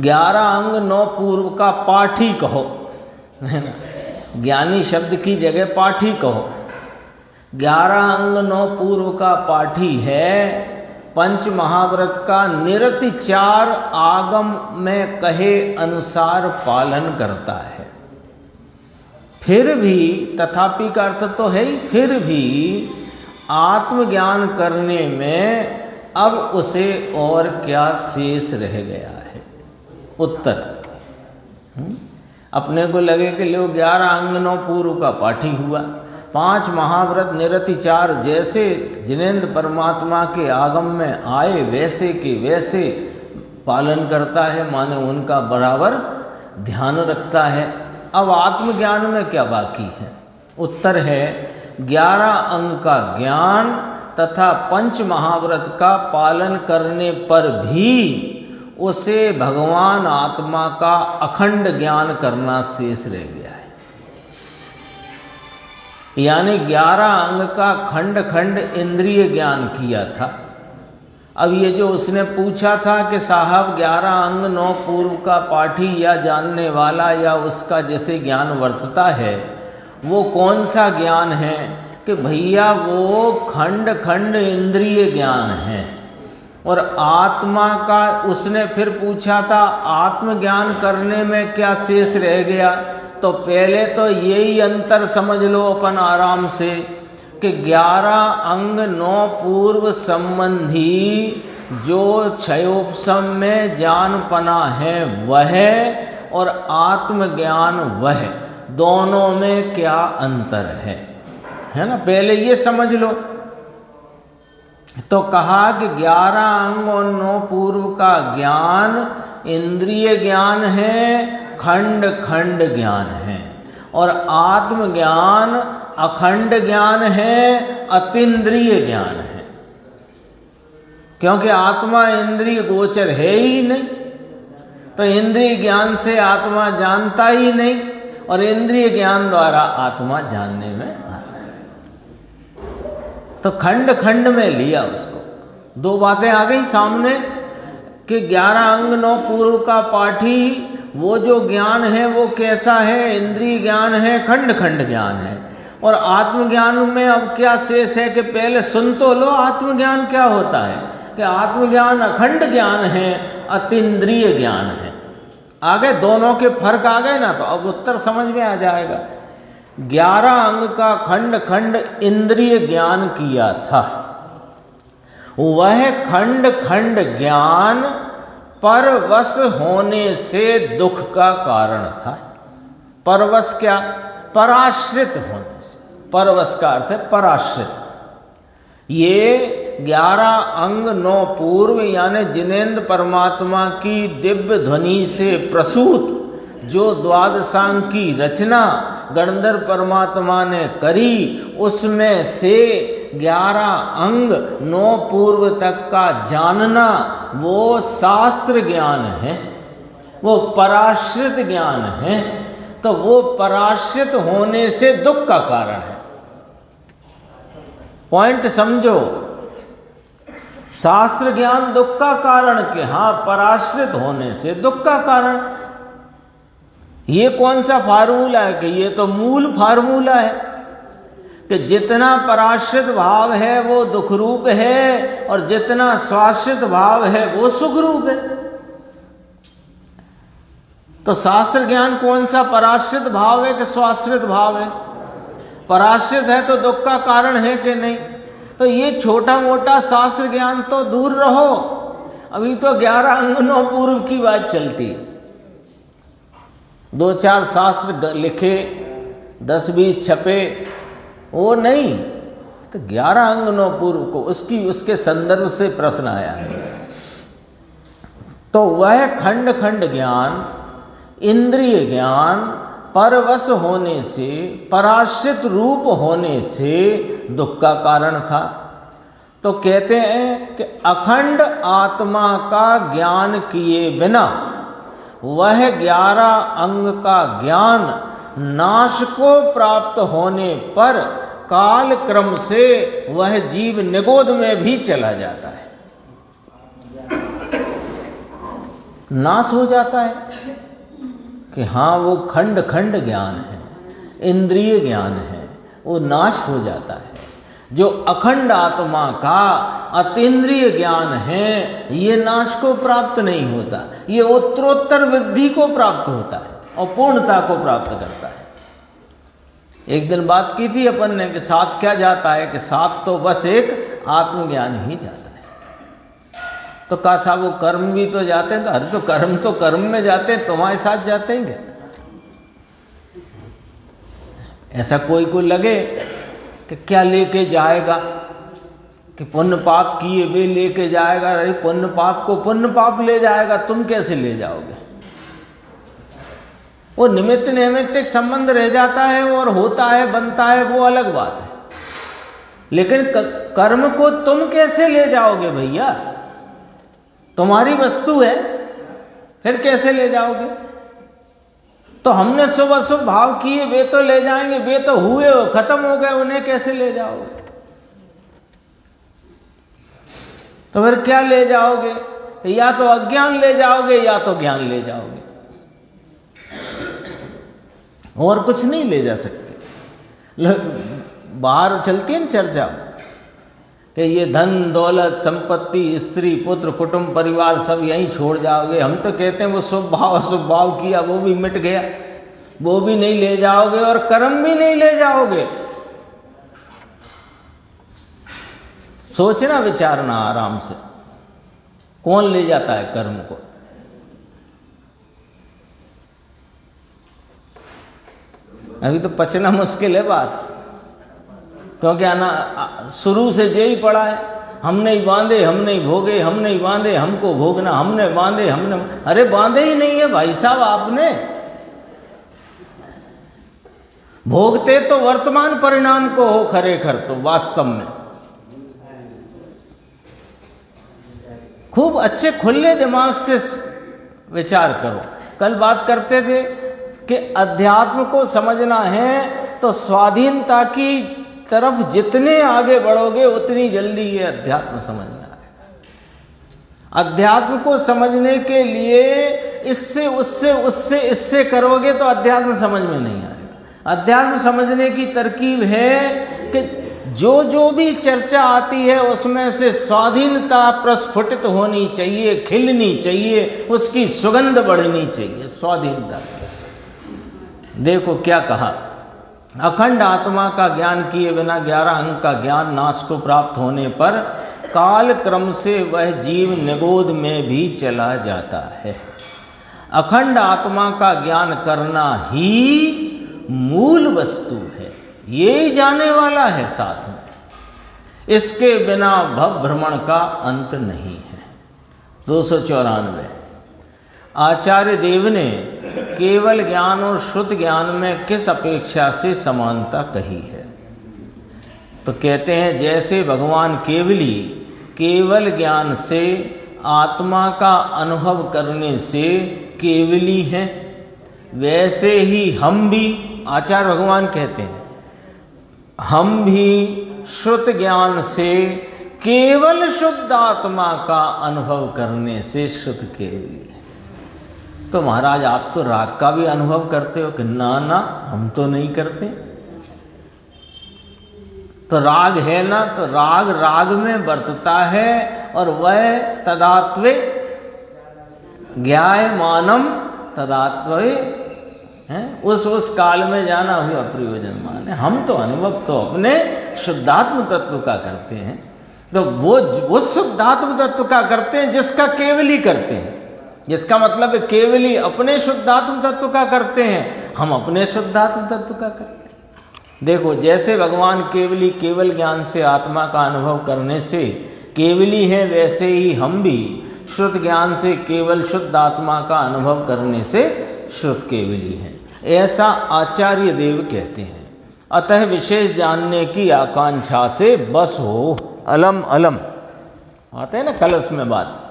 11 अंग 9 पूर्व का पाठी कहो, है ना? ज्ञानी शब्द की जगह पाठी कहो। 11 अंग 9 पूर्व का पाठी है, पंच महाव्रत का निरतिचार आगम में कहे अनुसार पालन करता है। फिर भी, तथापि का अर्थ तो है ही, फिर भी आत्मज्ञान करने में अब उसे और क्या शेष रह गया है? उत्तर, अपने को लगे कि लोग 11 अंग 9 पूर्व का पाठी हुआ, 5 महाव्रत निरतिचार जैसे जिनेन्द्र परमात्मा के आगम में आए वैसे के वैसे पालन करता है, माने उनका बराबर ध्यान रखता है। अब आत्मज्ञान में क्या बाकी है? उत्तर है 11 अंग का ज्ञान तथा पंच महाव्रत का पालन करने पर भी उसे भगवान आत्मा का अखंड ज्ञान करना शेष रह गया है। यानी 11 अंग का खंड खंड इंद्रिय ज्ञान किया था। अब ये जो उसने पूछा था कि साहब 11 अंग 9 पूर्व का पाठी या जानने वाला या उसका जैसे ज्ञान वर्तता है, वो कौन सा ज्ञान है? कि भैया वो खंड खंड इंद्रिय ज्ञान है। और आत्मा का उसने फिर पूछा था आत्मज्ञान करने में क्या शेष रह गया? तो पहले तो यही अंतर समझ लो अपन आराम से कि 11 अंग 9 पूर्व संबंधी जो क्षयोपशम में जान पना है वह, और आत्मज्ञान वह, दोनों में क्या अंतर है ना? पहले ये समझ लो। तो कहा कि 11 अंग और 9 पूर्व का ज्ञान इंद्रिय ज्ञान है, खंड खंड ज्ञान है, और आत्मज्ञान अखंड ज्ञान है, अतीन्द्रिय ज्ञान है। क्योंकि आत्मा इंद्रिय गोचर है ही नहीं, तो इंद्रिय ज्ञान से आत्मा जानता ही नहीं, और इंद्रिय ज्ञान द्वारा आत्मा जानने में आता है। तो खंड खंड में लिया उसको। 2 बातें आ गई सामने कि 11 अंग 9 पूर्व का पाठी वो जो ज्ञान है वो कैसा है? इंद्रिय ज्ञान है, खंड खंड ज्ञान है। और आत्मज्ञान में अब क्या शेष है? कि पहले सुन तो लो आत्मज्ञान क्या होता है। कि आत्मज्ञान अखंड ज्ञान है, अतीन्द्रिय ज्ञान है। आगे दोनों के फर्क आ गए ना, तो अब उत्तर समझ में आ जाएगा। 11 अंग का खंड खंड इंद्रिय ज्ञान किया था, वह खंड खंड ज्ञान परवश होने से दुख का कारण था। परवश क्या? पराश्रित होने से। परवश का अर्थ है पराश्रित। ये 11 अंग 9 पूर्व यानी जिनेन्द्र परमात्मा की दिव्य ध्वनि से प्रसूत जो द्वादशांग की रचना गणधर परमात्मा ने करी, उसमें से 11 अंग 9 पूर्व तक का जानना वो शास्त्र ज्ञान है, वो पराश्रित ज्ञान है। तो वो पराश्रित होने से दुख का कारण है। पॉइंट समझो, शास्त्र ज्ञान दुख का कारण के, हाँ, पराश्रित होने से दुख का कारण। ये कौन सा फार्मूला है? कि ये तो मूल फार्मूला है कि जितना पराश्रित भाव है वो दुख रूप है और जितना स्वाश्रित भाव है वो सुख रूप है। तो शास्त्र ज्ञान कौन सा पराश्रित भाव है कि स्वाश्रित भाव है? पराश्रित है तो दुख का कारण है कि नहीं? तो ये छोटा मोटा शास्त्र ज्ञान तो दूर रहो, अभी तो 11 अंग 9 पूर्व की बात चलती। 2-4 शास्त्र लिखे, 10-20 छपे, वो नहीं, तो 11 अंग 9 पूर्व को उसके संदर्भ से प्रश्न आया है। तो वह खंड खंड ज्ञान, इंद्रिय ज्ञान परवश होने से, पराश्रित रूप होने से दुख का कारण था। तो कहते हैं कि अखंड आत्मा का ज्ञान किए बिना वह 11 अंग का ज्ञान नाश को प्राप्त होने पर काल क्रम से वह जीव निगोद में भी चला जाता है, नाश हो जाता है। कि हाँ, वो खंड खंड ज्ञान है, इंद्रिय ज्ञान है, वो नाश हो जाता है। जो अखंड आत्मा का अतीन्द्रिय ज्ञान है ये नाश को प्राप्त नहीं होता, ये उत्तरोत्तर वृद्धि को प्राप्त होता है और पूर्णता को प्राप्त करता है। एक दिन बात की थी अपन ने कि साथ क्या जाता है? कि साथ तो बस एक आत्मज्ञान ही जाता है। तो कहा साहब वो कर्म भी तो जाते हैं। तो अरे तो कर्म में जाते हैं, तुम्हारे साथ जाते हैं क्या? ऐसा कोई को लगे कि क्या लेके जाएगा, कि पुण्य पाप किए वे लेके जाएगा। अरे पुण्य पाप को पुण्य पाप ले जाएगा, तुम कैसे ले जाओगे? वो निमित्त नैमित्तिक संबंध रह जाता है और होता है, बनता है, वो अलग बात है। लेकिन कर्म को तुम कैसे ले जाओगे भैया? तुम्हारी वस्तु है, फिर कैसे ले जाओगे? तो हमने शुभ अशुभ भाव किए, वे तो ले जाएंगे, वे तो हुए, खत्म हो गए, उन्हें कैसे ले जाओगे? तो फिर क्या ले जाओगे? या तो अज्ञान ले जाओगे या तो ज्ञान ले जाओगे, और कुछ नहीं ले जा सकते। बाहर चलती है ना चर्चा कि ये धन दौलत संपत्ति स्त्री पुत्र कुटुंब परिवार सब यहीं छोड़ जाओगे। हम तो कहते हैं वो शुभ भाव अशुभ भाव किया वो भी मिट गया, वो भी नहीं ले जाओगे और कर्म भी नहीं ले जाओगे। सोचना विचारना आराम से, कौन ले जाता है कर्म को? अभी तो पचना मुश्किल है बात, क्योंकि शुरू से यही पड़ा है, हम नहीं बांधे हम नहीं भोगे, हम नहीं बांधे हमको भोगना, हमने बांधे हमने। अरे बांधे ही नहीं है भाई साहब, आपने भोगते तो वर्तमान परिणाम को हो खरेखर तो वास्तव में। खूब अच्छे खुले दिमाग से विचार करो। कल बात करते थे कि अध्यात्म को समझना है तो स्वाधीनता की तरफ जितने आगे बढ़ोगे उतनी जल्दी ये अध्यात्म समझना है। अध्यात्म को समझने के लिए इससे उससे उससे इससे करोगे तो अध्यात्म समझ में नहीं आएगा। अध्यात्म समझने की तरकीब है कि जो जो भी चर्चा आती है उसमें से स्वाधीनता प्रस्फुटित होनी चाहिए, खिलनी चाहिए, उसकी सुगंध बढ़नी चाहिए। स्वाधीनता देखो क्या कहा, अखंड आत्मा का ज्ञान किए बिना 11 अंग का ज्ञान नाश को प्राप्त होने पर काल क्रम से वह जीव निगोद में भी चला जाता है। अखंड आत्मा का ज्ञान करना ही मूल वस्तु है, ये ही जाने वाला है साथ में। इसके बिना भव भ्रमण का अंत नहीं है। 294 आचार्य देव ने केवल ज्ञान और शुद्ध ज्ञान में किस अपेक्षा से समानता कही है? तो कहते हैं जैसे भगवान केवली केवल ज्ञान से आत्मा का अनुभव करने से केवली हैं, वैसे ही हम भी, आचार्य भगवान कहते हैं, हम भी शुद्ध ज्ञान से केवल शुद्ध आत्मा का अनुभव करने से शुद्ध केवली है। तो महाराज आप तो राग का भी अनुभव करते हो कि ना ना हम तो नहीं करते। तो राग है ना, तो राग राग में बरतता है और वह तदात्वे ज्ञायमानम तदात्वे है, उस काल में जाना हुआ प्रयोजन माने। हम तो अनुभव तो अपने शुद्धात्म तत्व का करते हैं, तो वो शुद्धात्म तत्व का करते हैं जिसका केवली करते हैं, जिसका मतलब है केवली अपने शुद्धात्म तत्व का करते हैं, हम अपने शुद्धात्म तत्व का करते हैं। देखो जैसे भगवान केवली केवल ज्ञान से आत्मा का अनुभव करने से केवली है, वैसे ही हम भी शुद्ध ज्ञान से केवल शुद्ध आत्मा का अनुभव करने से शुद्ध केवली हैं, ऐसा आचार्य देव कहते हैं। अतः विशेष जानने की आकांक्षा से बस हो अलम अलम, आते हैं ना कलश में बात,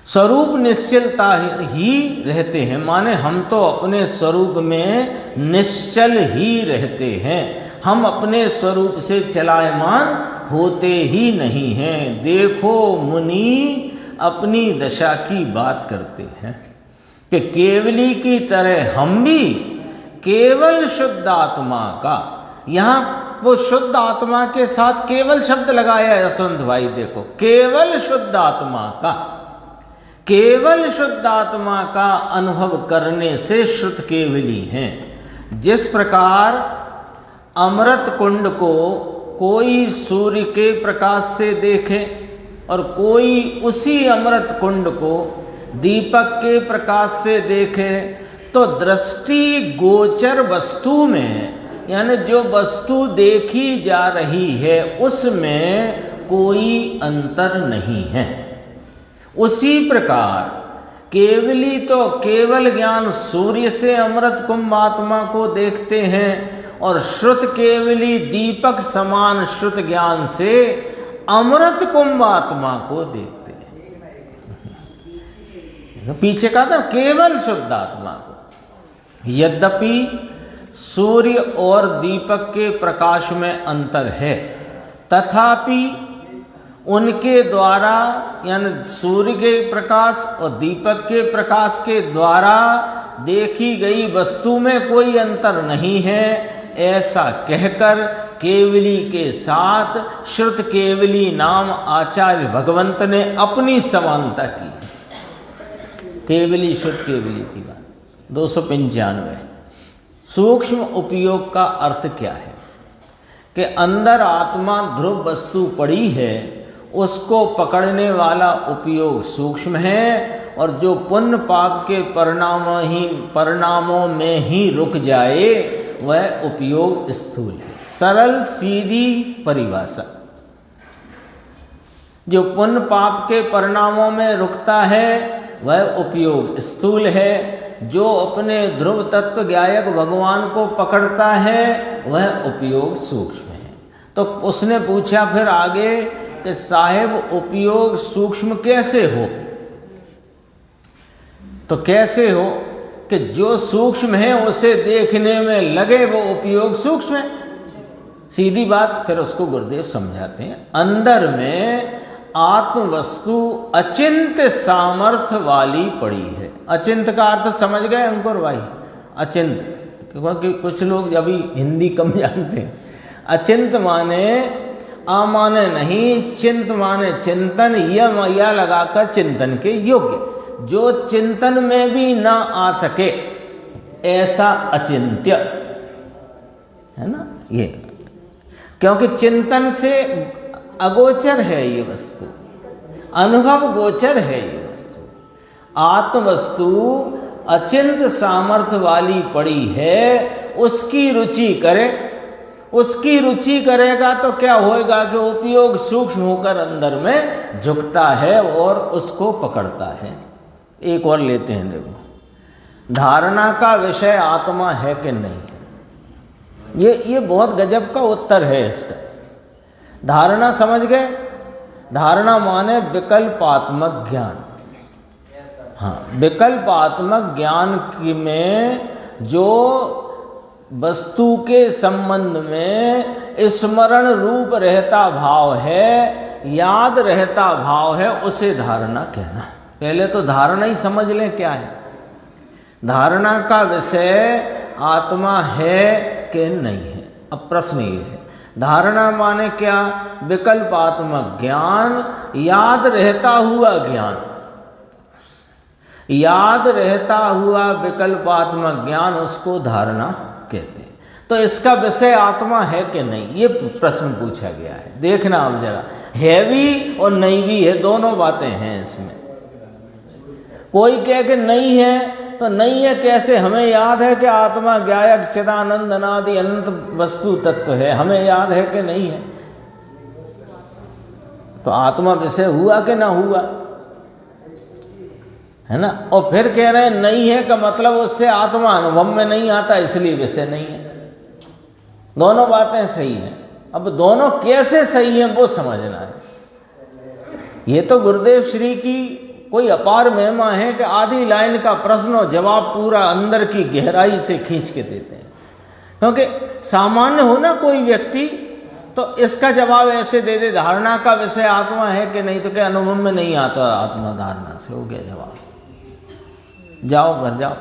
स्वरूप निश्चलता ही रहते हैं, माने हम तो अपने स्वरूप में निश्चल ही रहते हैं, हम अपने स्वरूप से चलायमान होते ही नहीं हैं। देखो मुनि अपनी दशा की बात करते हैं कि केवली की तरह हम भी केवल शुद्ध आत्मा का, यहाँ वो शुद्ध आत्मा के साथ केवल शब्द लगाया है यशवंत भाई, देखो केवल शुद्ध आत्मा का, केवल शुद्ध आत्मा का अनुभव करने से शुद्ध केवली हैं। जिस प्रकार अमृत कुंड को कोई सूर्य के प्रकाश से देखे और कोई उसी अमृत कुंड को दीपक के प्रकाश से देखे, तो दृष्टि गोचर वस्तु में, यानी जो वस्तु देखी जा रही है उसमें कोई अंतर नहीं है। उसी प्रकार केवली तो केवल ज्ञान सूर्य से अमृत कुंभ आत्मा को देखते हैं और श्रुत केवली दीपक समान श्रुत ज्ञान से अमृत कुंभ आत्मा को देखते हैं। पीछे कहा था केवल शुद्ध आत्मा को। यद्यपि सूर्य और दीपक के प्रकाश में अंतर है, तथापि उनके द्वारा, यानी सूर्य के प्रकाश और दीपक के प्रकाश के द्वारा देखी गई वस्तु में कोई अंतर नहीं है, ऐसा कहकर केवली के साथ श्रुत केवली नाम आचार्य भगवंत ने अपनी समानता की। केवली श्रुत केवली की बात। 295 सूक्ष्म उपयोग का अर्थ क्या है? कि अंदर आत्मा ध्रुव वस्तु पड़ी है, उसको पकड़ने वाला उपयोग सूक्ष्म है, और जो पुण्य पाप के परिणामों में ही रुक जाए वह उपयोग स्थूल है। सरल सीधी परिभाषा, जो पुण्य पाप के परिणामों में रुकता है वह उपयोग स्थूल है, जो अपने ध्रुव तत्व ज्ञायक भगवान को पकड़ता है वह उपयोग सूक्ष्म है। तो उसने पूछा फिर आगे कि साहेब उपयोग सूक्ष्म कैसे हो? तो कैसे हो कि जो सूक्ष्म है उसे देखने में लगे वो उपयोग सूक्ष्म है। सीधी बात। फिर उसको गुरुदेव समझाते हैं, अंदर में आत्म वस्तु अचिंत्य सामर्थ्य वाली पड़ी है। अचिंत्य का अर्थ समझ गए अंकुर भाई? अचिंत्य, क्योंकि कुछ लोग अभी हिंदी कम जानते हैं। अचिंत्य माने आ माने नहीं, चिंत माने चिंतन, यह लगाकर चिंतन के योग्य, जो चिंतन में भी ना आ सके ऐसा अचिंत्य है ना ये, क्योंकि चिंतन से अगोचर है ये वस्तु, अनुभव गोचर है ये वस्तु। आत्मवस्तु अचिंत सामर्थ्य वाली पड़ी है, उसकी रुचि करे। उसकी रुचि करेगा तो क्या होएगा कि उपयोग सूक्ष्म होकर अंदर में झुकता है और उसको पकड़ता है। एक और लेते हैं, देखो, धारणा का विषय आत्मा है कि नहीं है। ये बहुत गजब का उत्तर है इसका। धारणा समझ गए? धारणा माने विकल्पात्मक ज्ञान। हाँ, विकल्पात्मक ज्ञान में जो वस्तु के संबंध में स्मरण रूप रहता भाव है, याद रहता भाव है, उसे धारणा कहना। पहले तो धारणा ही समझ लें क्या है। धारणा का विषय आत्मा है कि नहीं है। अब प्रश्न ये है, धारणा माने क्या? विकल्पात्मक ज्ञान, याद रहता हुआ ज्ञान। याद रहता हुआ विकल्पात्मक ज्ञान, उसको धारणा कहते हैं। तो इसका विषय आत्मा है कि नहीं, ये प्रश्न पूछा गया है। देखना अब जरा, है भी और नहीं भी है, दोनों बातें हैं इसमें। कोई कह के नहीं है तो नहीं है कैसे? हमें याद है कि आत्मा ज्ञायक चिदानंद अनादि अनंत वस्तु तत्व है, हमें याद है कि नहीं है? तो आत्मा विषय हुआ कि ना हुआ, है ना? और फिर कह रहे हैं नहीं है का मतलब उससे आत्मा अनुभव में नहीं आता, इसलिए विषय नहीं है। दोनों बातें सही हैं। अब दोनों कैसे सही हैं वो समझना है। ये तो गुरुदेव श्री की कोई अपार महिमा है कि आधी लाइन का प्रश्न और जवाब पूरा अंदर की गहराई से खींच के देते हैं। क्योंकि सामान्य हो ना कोई व्यक्ति, तो इसका जवाब ऐसे दे दे, धारणा का विषय आत्मा है कि नहीं, तो क्या अनुभव में नहीं आता आत्मा, धारणा से हो गया जवाब, जाओ घर जाओ।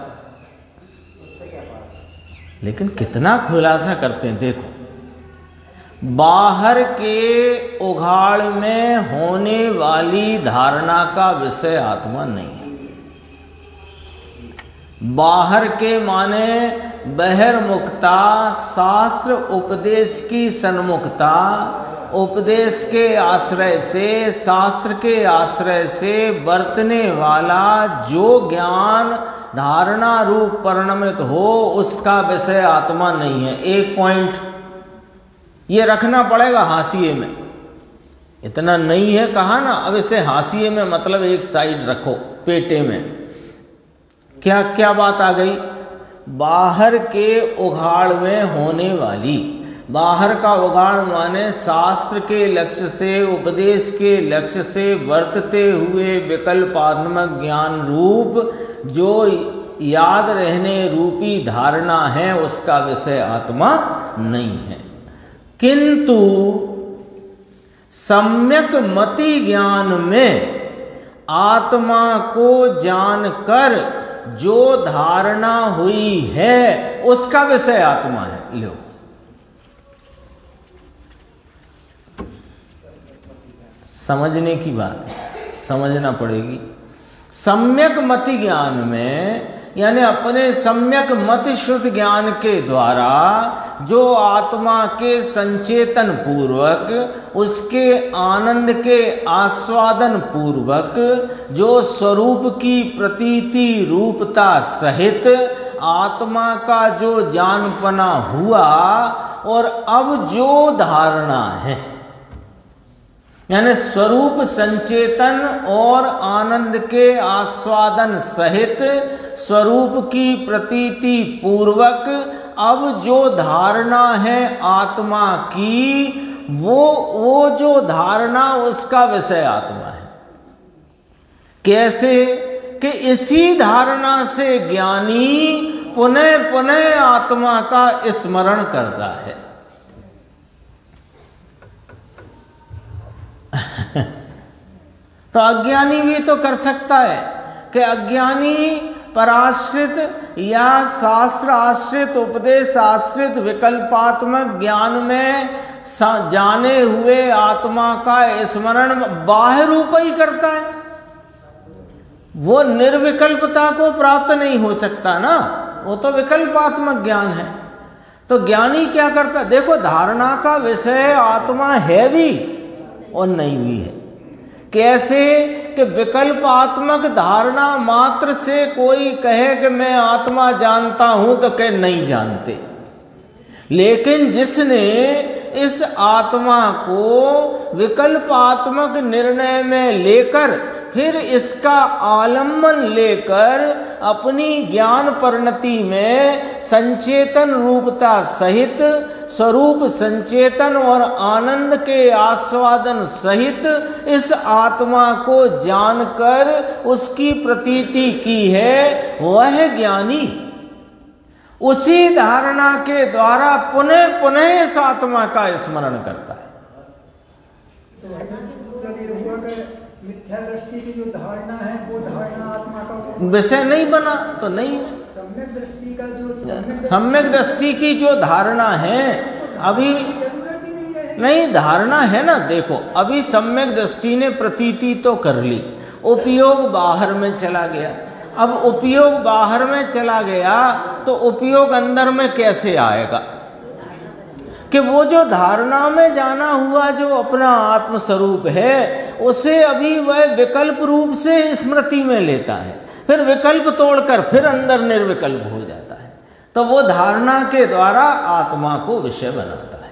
लेकिन कितना खुलासा करते हैं, देखो, बाहर के उघाड़ में होने वाली धारणा का विषय आत्मा नहीं है। बाहर के माने बहिर्मुखता, शास्त्र उपदेश की सन्मुखता, उपदेश के आश्रय से, शास्त्र के आश्रय से बरतने वाला जो ज्ञान धारणा रूप परिणमित हो, उसका विषय आत्मा नहीं है। एक पॉइंट ये रखना पड़ेगा हाशिए में। इतना नहीं है कहा ना, अब इसे हाशिए में मतलब एक साइड रखो पेटे में। क्या क्या बात आ गई? बाहर के उघाड़ में होने वाली, बाहर का उघाड़ माने शास्त्र के लक्ष्य से, उपदेश के लक्ष्य से बरतते हुए विकल्पात्मक ज्ञान रूप जो याद रहने रूपी धारणा है, उसका विषय आत्मा नहीं है। किंतु सम्यक मति ज्ञान में आत्मा को जानकर जो धारणा हुई है, उसका विषय आत्मा है। लो, समझने की बात है, समझना पड़ेगी। सम्यक मति ज्ञान में यानी अपने सम्यक मति शुद्ध ज्ञान के द्वारा जो आत्मा के संचेतन पूर्वक, उसके आनंद के आस्वादन पूर्वक, जो स्वरूप की प्रतीति रूपता सहित आत्मा का जो जानपना हुआ, और अब जो धारणा है, यानी स्वरूप संचेतन और आनंद के आस्वादन सहित स्वरूप की प्रतीति पूर्वक अब जो धारणा है आत्मा की, वो जो धारणा, उसका विषय आत्मा है। कैसे? कि इसी धारणा से ज्ञानी पुनः पुनः आत्मा का स्मरण करता है। तो अज्ञानी भी तो कर सकता है कि अज्ञानी पराश्रित या शास्त्र आश्रित, उपदेश आश्रित विकल्पात्मक ज्ञान में जाने हुए आत्मा का स्मरण बाह्य रूप ही करता है। वो निर्विकल्पता को प्राप्त नहीं हो सकता ना, वो तो विकल्पात्मक ज्ञान है। तो ज्ञानी क्या करता? देखो, धारणा का विषय आत्मा है भी और नहीं भी है। कैसे कि विकल्पात्मक धारणा मात्र से कोई कहे कि मैं आत्मा जानता हूं तो कहे नहीं जानते, लेकिन जिसने इस आत्मा को विकल्पात्मक निर्णय में लेकर फिर इसका आलम्बन लेकर अपनी ज्ञान परिणति में संचेतन रूपता सहित स्वरूप संचेतन और आनंद के आस्वादन सहित इस आत्मा को जानकर उसकी प्रतीति की है, वह ज्ञानी उसी धारणा के द्वारा पुनः पुनः इस आत्मा का स्मरण करता है। मिथ्या दृष्टि की जो धारणा है वो धारणा आत्मा का विषय नहीं बना तो नहीं है। सम्यक दृष्टि का जो सम्यक दृष्टि की जो धारणा है अभी नहीं, धारणा है ना। देखो अभी सम्यक दृष्टि ने प्रतीति तो कर ली, उपयोग बाहर में चला गया। अब उपयोग बाहर में चला गया तो उपयोग अंदर में कैसे आएगा कि वो जो धारणा में जाना हुआ जो अपना आत्म स्वरूप है उसे अभी वह विकल्प रूप से स्मृति में लेता है, फिर विकल्प तोड़कर फिर अंदर निर्विकल्प हो जाता है, तो वो धारणा के द्वारा आत्मा को विषय बनाता है।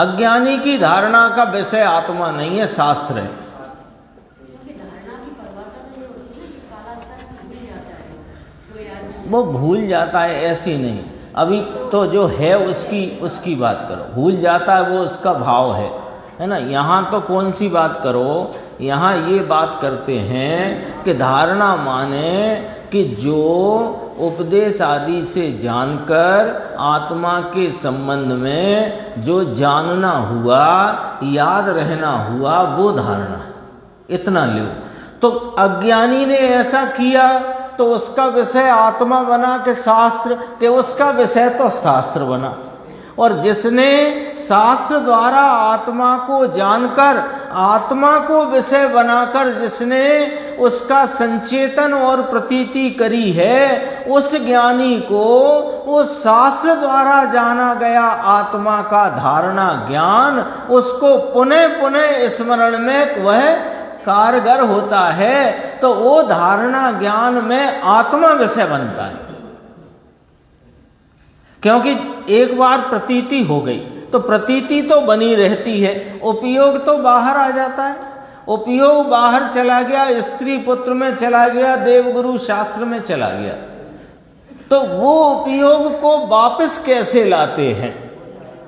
अज्ञानी की धारणा का विषय आत्मा नहीं है, शास्त्र है। वो भूल जाता है ऐसी नहीं, अभी तो जो है उसकी बात करो। भूल जाता है वो उसका भाव है ना। यहाँ तो कौन सी बात करो, यहाँ ये बात करते हैं कि धारणा माने कि जो उपदेश आदि से जानकर आत्मा के संबंध में जो जानना हुआ, याद रहना हुआ, वो धारणा, इतना लो। तो अज्ञानी ने ऐसा किया तो उसका विषय आत्मा बना के शास्त्र, के उसका विषय तो शास्त्र बना। और जिसने शास्त्र द्वारा आत्मा को जानकर आत्मा को विषय बनाकर जिसने उसका संचेतन और प्रतीति करी है, उस ज्ञानी को उस शास्त्र द्वारा जाना गया आत्मा का धारणा ज्ञान उसको पुनः पुनः स्मरण में वह कारगर होता है, तो वो धारणा ज्ञान में आत्मा विषय बनता है। क्योंकि एक बार प्रतीति हो गई तो प्रतीति तो बनी रहती है, उपयोग तो बाहर आ जाता है। उपयोग बाहर चला गया, स्त्री पुत्र में चला गया, देवगुरु शास्त्र में चला गया, तो वो उपयोग को वापस कैसे लाते हैं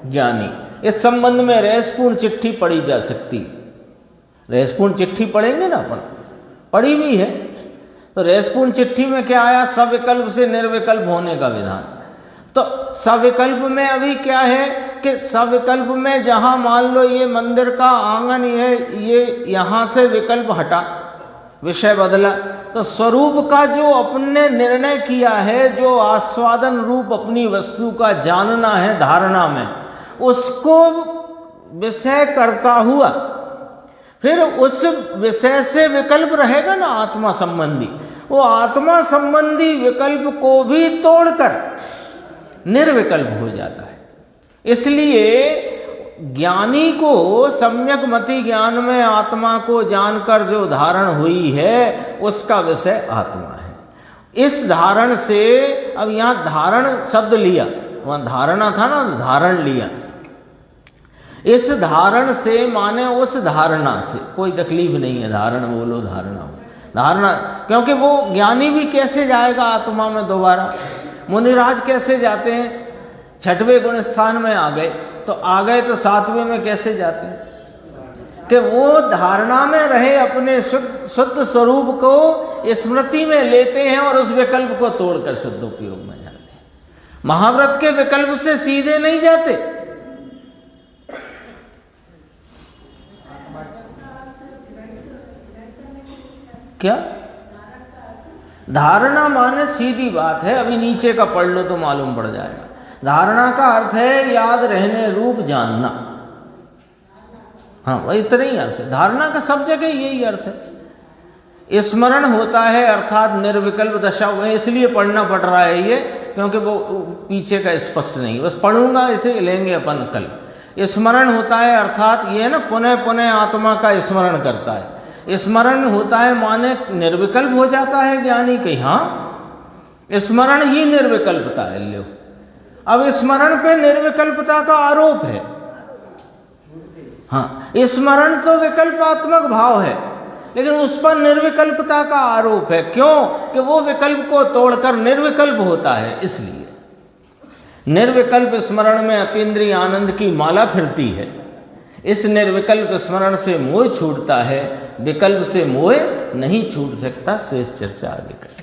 ज्ञानी? इस संबंध में रहस्यपूर्ण चिट्ठी पढ़ी जा सकती। रहस्यपूर्ण चिट्ठी पढ़ेंगे ना अपन, पढ़ी भी है। तो रहस्यपूर्ण चिट्ठी में क्या आया? सविकल्प से निर्विकल्प होने का विधान। तो सविकल्प में अभी क्या है कि सविकल्प में जहां मान लो ये मंदिर का आंगन ये यहां से विकल्प हटा, विषय बदला, तो स्वरूप का जो अपने निर्णय किया है, जो आस्वादन रूप अपनी वस्तु का जानना है धारणा में, उसको विषय करता हुआ फिर उस विषय से विकल्प रहेगा ना आत्मा संबंधी, वो आत्मा संबंधी विकल्प को भी तोड़कर निर्विकल्प हो जाता है। इसलिए ज्ञानी को सम्यक मति ज्ञान में आत्मा को जानकर जो धारण हुई है उसका विषय आत्मा है। इस धारण से, अब यहां धारण शब्द लिया, वहां धारणा था ना, धारण लिया। इस धारण से माने उस धारणा से, कोई तकलीफ नहीं है, धारण बोलो धारणा हो, धारणा, क्योंकि वो ज्ञानी भी कैसे जाएगा आत्मा में दोबारा? मुनिराज कैसे जाते हैं? छठवें गुण स्थान में आ गए, तो आ गए तो सातवें में कैसे जाते हैं? कि वो धारणा में रहे, अपने शुद्ध स्वरूप को स्मृति में लेते हैं और उस विकल्प को तोड़कर शुद्ध उपयोग में जाते हैं। महाव्रत के विकल्प से सीधे नहीं जाते। क्या धारणा माने? सीधी बात है, अभी नीचे का पढ़ लो तो मालूम पड़ जाएगा। धारणा का अर्थ है याद रहने रूप जानना। हाँ, वही इतना ही अर्थ है धारणा का, सब जगह यही अर्थ है। स्मरण होता है अर्थात निर्विकल्प दशा हुए, इसलिए पढ़ना पड़ रहा है ये, क्योंकि वो पीछे का स्पष्ट नहीं, बस पढ़ूंगा इसे लेंगे अपन कल। स्मरण होता है अर्थात ये ना पुनः पुनः आत्मा का स्मरण करता है। स्मरण होता है माने निर्विकल्प हो जाता है ज्ञानी के, हाँ स्मरण ही निर्विकल्पता है। लो अब स्मरण पे निर्विकल्पता का आरोप है। हाँ स्मरण तो विकल्पात्मक भाव है, लेकिन उस पर निर्विकल्पता का आरोप है। क्यों? कि वो विकल्प को तोड़कर निर्विकल्प होता है, इसलिए निर्विकल्प स्मरण में अतीन्द्रिय आनंद की माला फिरती है। इस निर्विकल्प स्मरण से मोह छूटता है, विकल्प से मोह नहीं छूट सकता। शेष चर्चा आगे करें।